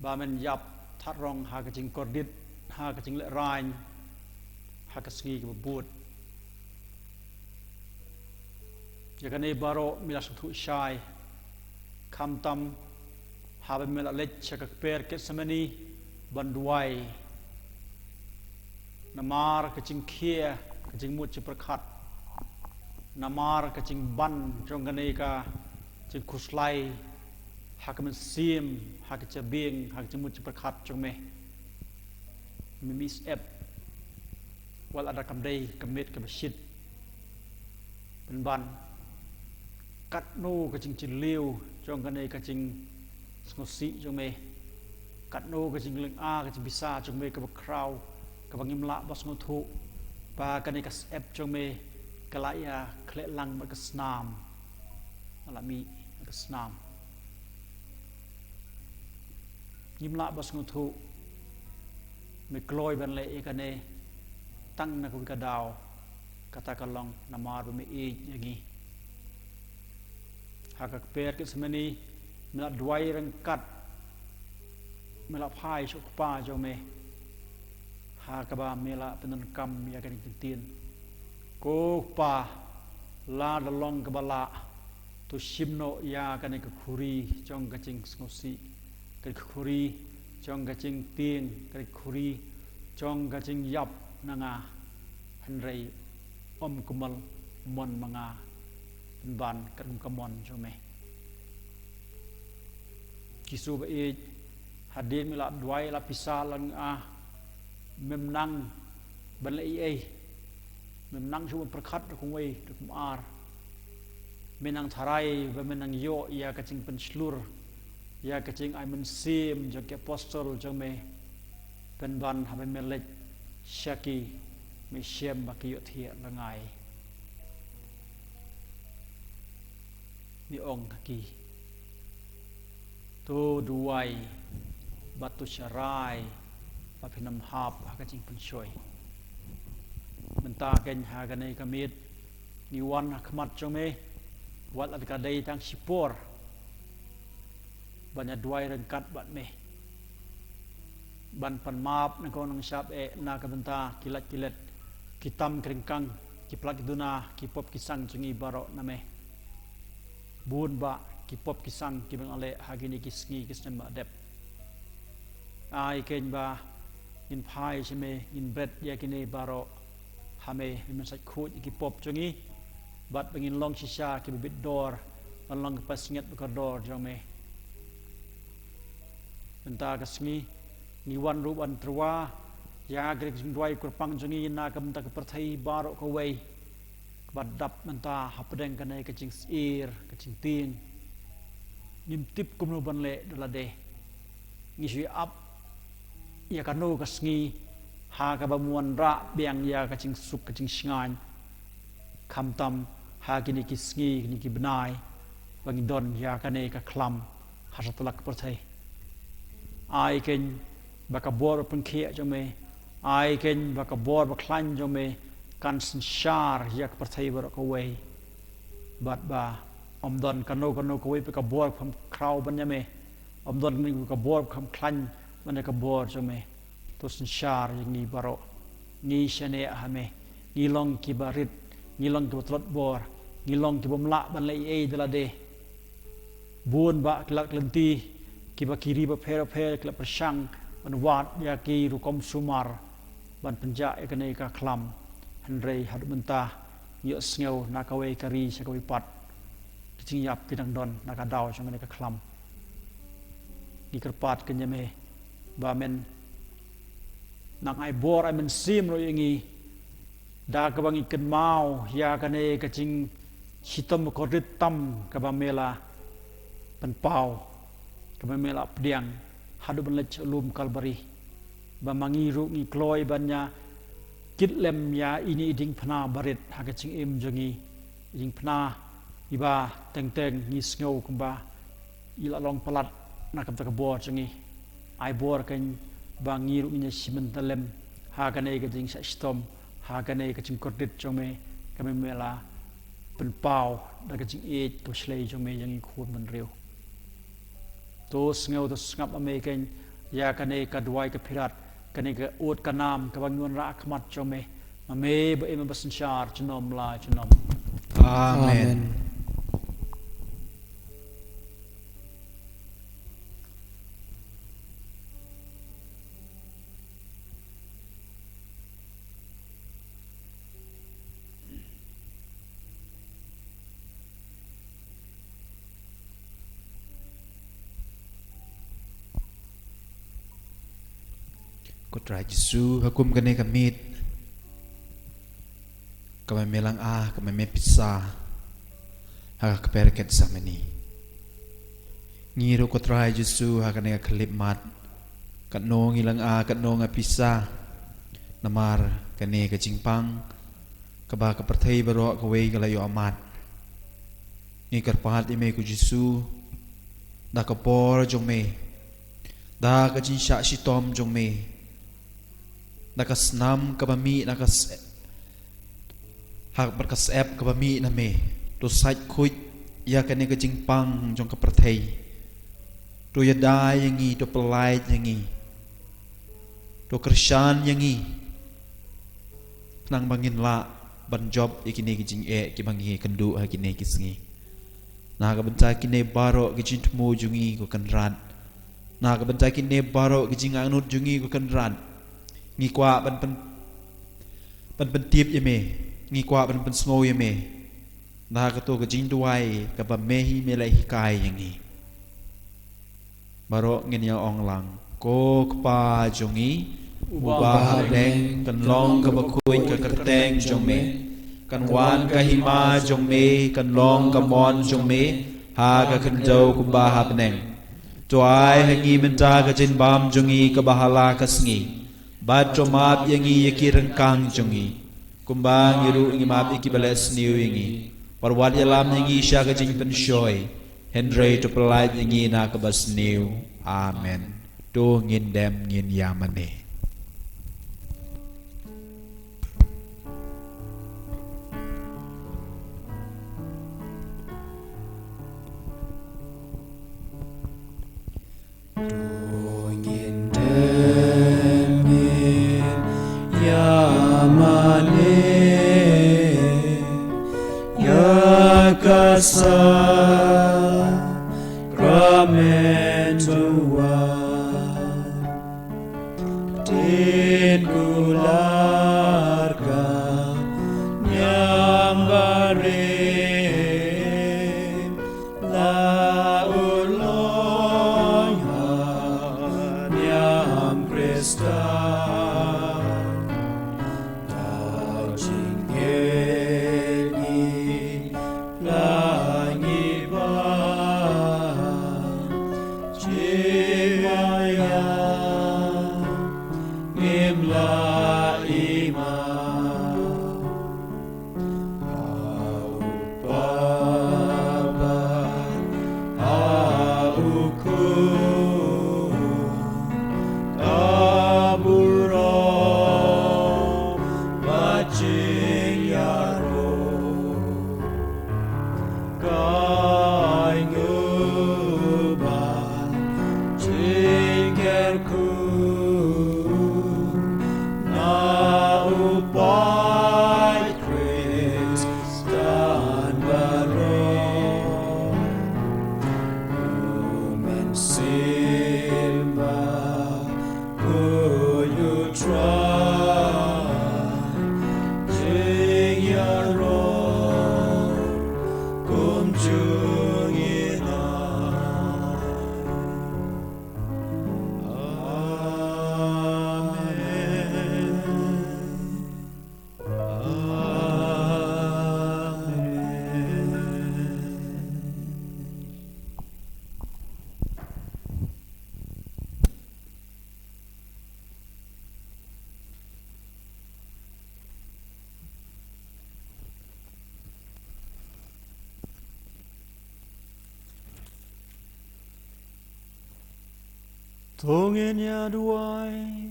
ba men yap thắt rong ha ka jing kordit ha ka jing le rain ha ka sngi ka bud ya ka ne baro milas thu shai kham tam ha ba mel lech ka per ke samani banduai namar ka jing khia ka jing mut chi prakhat namar ka jing ban jong ka ne ka jing khuslai ha ka men sim ha ka chabing ha ka mut chi prakhat jong me miss ep wal ada kam dei kamit ka bashit ben ban kat no ka jing chin liu jong ka ne ka jing ngosi jong me kat no ka jing leng a ka jing bisa jong me ka ba kraw ka bangim la bas ngo thu pa ka ne ka ep jong me ka la ya khle lang ba ka snam ala mi ka snam nhim lạ bas ngô thu me kloi ban le ka ne tang na kun ka daw kata ka long na mar me e yagi ha ka per ke semani me la dwai rang kat me la phai chu pa jo me ha ka ba me la penan kam ya ka ni tin ko pa la da long ka ba la tu shimno ya ka ne ka khuri chong ka ching ngosi cái khuri trong cái chinh tiền cái khuri trong cái chinh yap nanga henry kumal mon manga ban kan kamon cho me kisu ba e hadin mila dwai la pisa lang a mem nang ban le e mem nang chu prakhat ko wei kum ar menang tharai ba menang yo ya ka ching pen slur ya kecing ai men sim jo ke apostol jo me pen ban ha me lech shaki me shem ba ki yo thia langai ni ong ki tu duai batu syarai ba penam hap ha kecing pen shoi menta ken ha ka nei kamit ni wan khmat jo me wat at ka dei tang sipor banyak dua rengkat bat me ban pan map na ko nang sap e na ka benta kilat kilat kitam kringkang ki plak duna ki pop kisang chungi baro na me bun ba ki pop kisang ki bang ale hagini kisngi kisnem ba dep ai ken ba in phai cheme in bread ya kine baro hame min sai khut ki pop chungi bat bangin long shisha ki bit dor long pas nget ka dor jome benta kasngi ni wan ru an trwa ya grek jingwai kurpang jungi na kam ta perthai baro ko wei badap benta hapdeng kanai ka jing ir ka jing ting nim tip kum no ban le dala de ni sui up ya kanu kasngi ha ka bamuan ra biang ya ka jing suk ka jing shngan kham tam ha kini kisngi ni ki benai bang don ya kanai ka klam hasatlak perthai ai ken bakabor pun khia cho me ai ken bakabor baklan cho me kan shar yak perthai bar ko wei bat ba om don kano ko wei bakabor kham kraw ban ya me om don ni bakabor kham klan มันก็บอร์จงเมตัวสัญชาอย่างนี้บารองี้ชนะฮะเมงี้ลองกิบาริดงี้ลองกิบตรดบอร์งี้ลองกิบมละบันเลยเดลาเดบุญบะกลักลันตีกิบะคีรีบะเพรกลับประชังบันวาดยากีรุกอมสุมารบันปัญจเอกเนกาคลัมฮันเรย์ฮัดมันตาเยอะเสงนักเวกรีชกวิปัตจิงยับกิดังดอนนักดาวชงเนกาคลัมกิกระปัดกันยามบาเมนนักไอบอร์ไอมันซิมโรยงี้ดากบังอีกันเมายากันเอกจิงชิตมกอริตตัมกับบาเมลาเป็นเป่ากับบาเมลาเปลี่ยงฮัดบันเลชลูมคัลบารีบามังอีรุงีกลอยบัญญากิดเล็มยาอินีดิ่งพนาบริดหากจิงเอ็มจงีดิ่งพนาอีบาเต็งงีสเงาคุมบาอีละลองปลัดนักกับตะกบอจงีไอบอร์กันบางงีรุงีชิมันตะเล็มหากันเอกจิงสัชตอมหากันเอกจิงกอดิดจงเมกับเมลาเป็นเป่าแล้วก็จิงเอจตัวเฉลยจงเมยังอีขวดมันเร็วตัวสเงาตัวสงับอเมริกันยากันเอกดไวกับพิรัตกันเอกอดกันนามกับบางยวนรักมัดจงเมมาเมบเอมบัสัญชาร์จนอมลาจนอม อาเมน ก็ตรายจิสูฮักุมกันในกมิดก็ไม่เมลังอาก็ไม่เมพิซซ่าฮักเปรเกตสามันีงีรุก็ตรายจิสูฮักกันในคลิปมัดกันโนงีลังอากันโนงพิซซ่านามาร์กันในกจิงปังกับบากับประเทศบารอกเวกลายอมัดนี่กระปาดอิเมกุจิสูดากปอร์จงเมดากจินชาชิตอมจงเมnakas nam kabami nakas hak berkas ep kabami name to site khuj ya kane ka jingpang jong ka prathei to yadai yangi to pelai yangi to krishan yangi nang bangin la ban job ikine ki jing e ki bangi kendu ha kine ki sngi na ka banca kine baro ki jin tmu jungi ko kan ran na ka banca kine baro ki jing anut jungi ko kan ran nghi qua ban tiệp y mê nghi qua ban snow y mê na ka to ka jing duai ka ba me hi me lai hi kai yang hi baro ngin ya ong lang ko pa jongi uba deng kan long ka ba khuin ka kerteng jong me kan wan ka hima jong me kan long ka mon jong me ha ka kan jau ku ba ha peneng tuai hangi menta ka jin bam jongi ka bahala ka sngi bad map yangi yaki rengkang jongi kumbang yiru ingi map iki bales niu yangi parwat yalam yangi sya ka jing penshoy henry to pelai yangi na ka bas niu amen to ngin dem ngin yamane Yakasa Ramentua Din Gularga Nyambare La Ulonya Nyam Krista Ku Tungin duai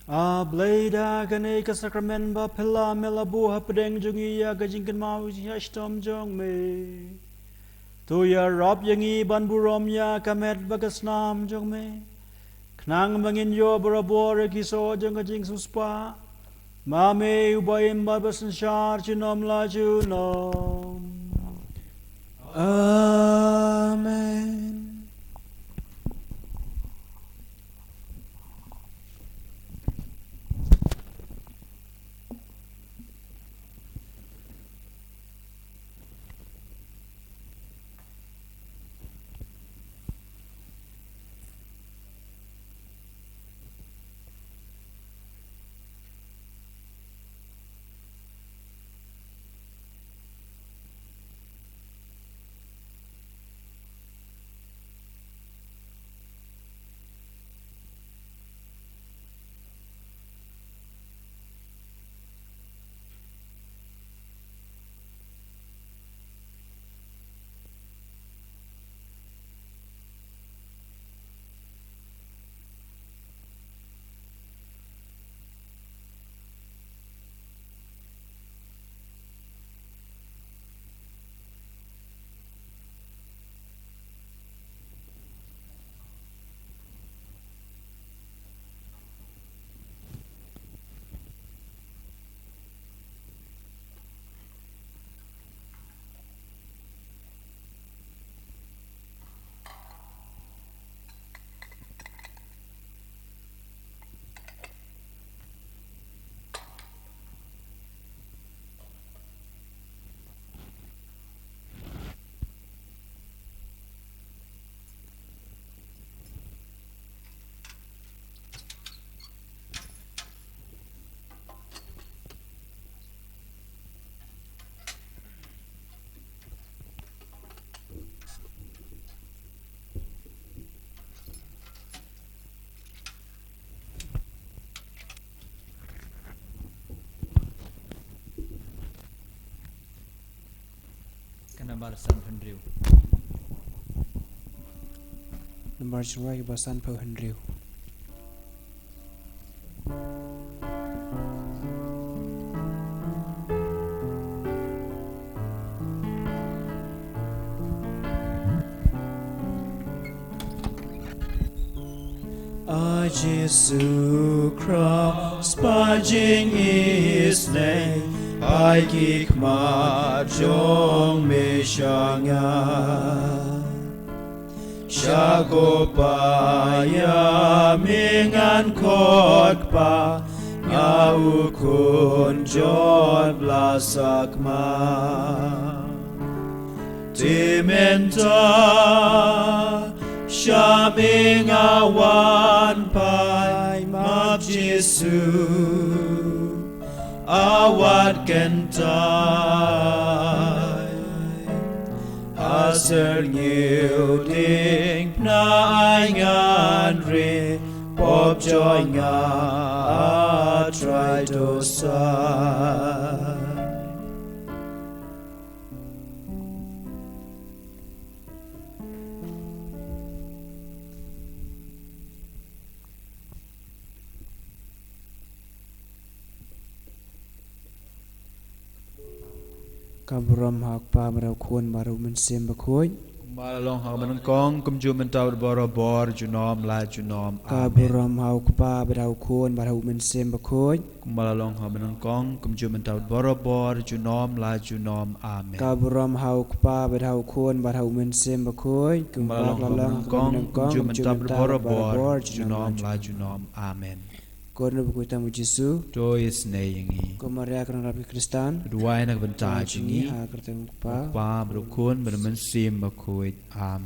Ableda gane ka sakramen ba pela melabu hapdeng jungi ya gajingkan mau hastom jong me Tu ya rob yangi ban burom ya kamet bagasnam jong me Knang mangin yo barabor kiso jong gajing suspa Mame ubayim babasan syar junom la junom Amen. Nambar San Henry. Nambar Chwai Basan Po Henry. Jesus Christ, sponging His name, I kick my jong me shanga. Shagopa ya mingan kot pa, ngau kun jod blasak ma. Timenta Shaming awan pai mag Jesu awat kentai aser ngilding na aingan re pop joy nga try to say. Kabram hak pa marau khun marau men sem bakhoi Malalong hak menengkong kumju mentau borobor junom la junom. Kabram hak pa marau khun marau men sem bakhoi Malalong hak menengkong kumju mentau borobor junom la junom. Amen. Kabram hak pa marau khun marau men sem bakhoi Malalong hak menengkong kumju mentau borobor junom la junom. Amen. Korna buku tamu Yesus Do is nayangi. Komaria kerana Rabi Kristan Kedua nak bentar jingi. ha kertemu pa Pa berukun bermensim bakuit. Amen.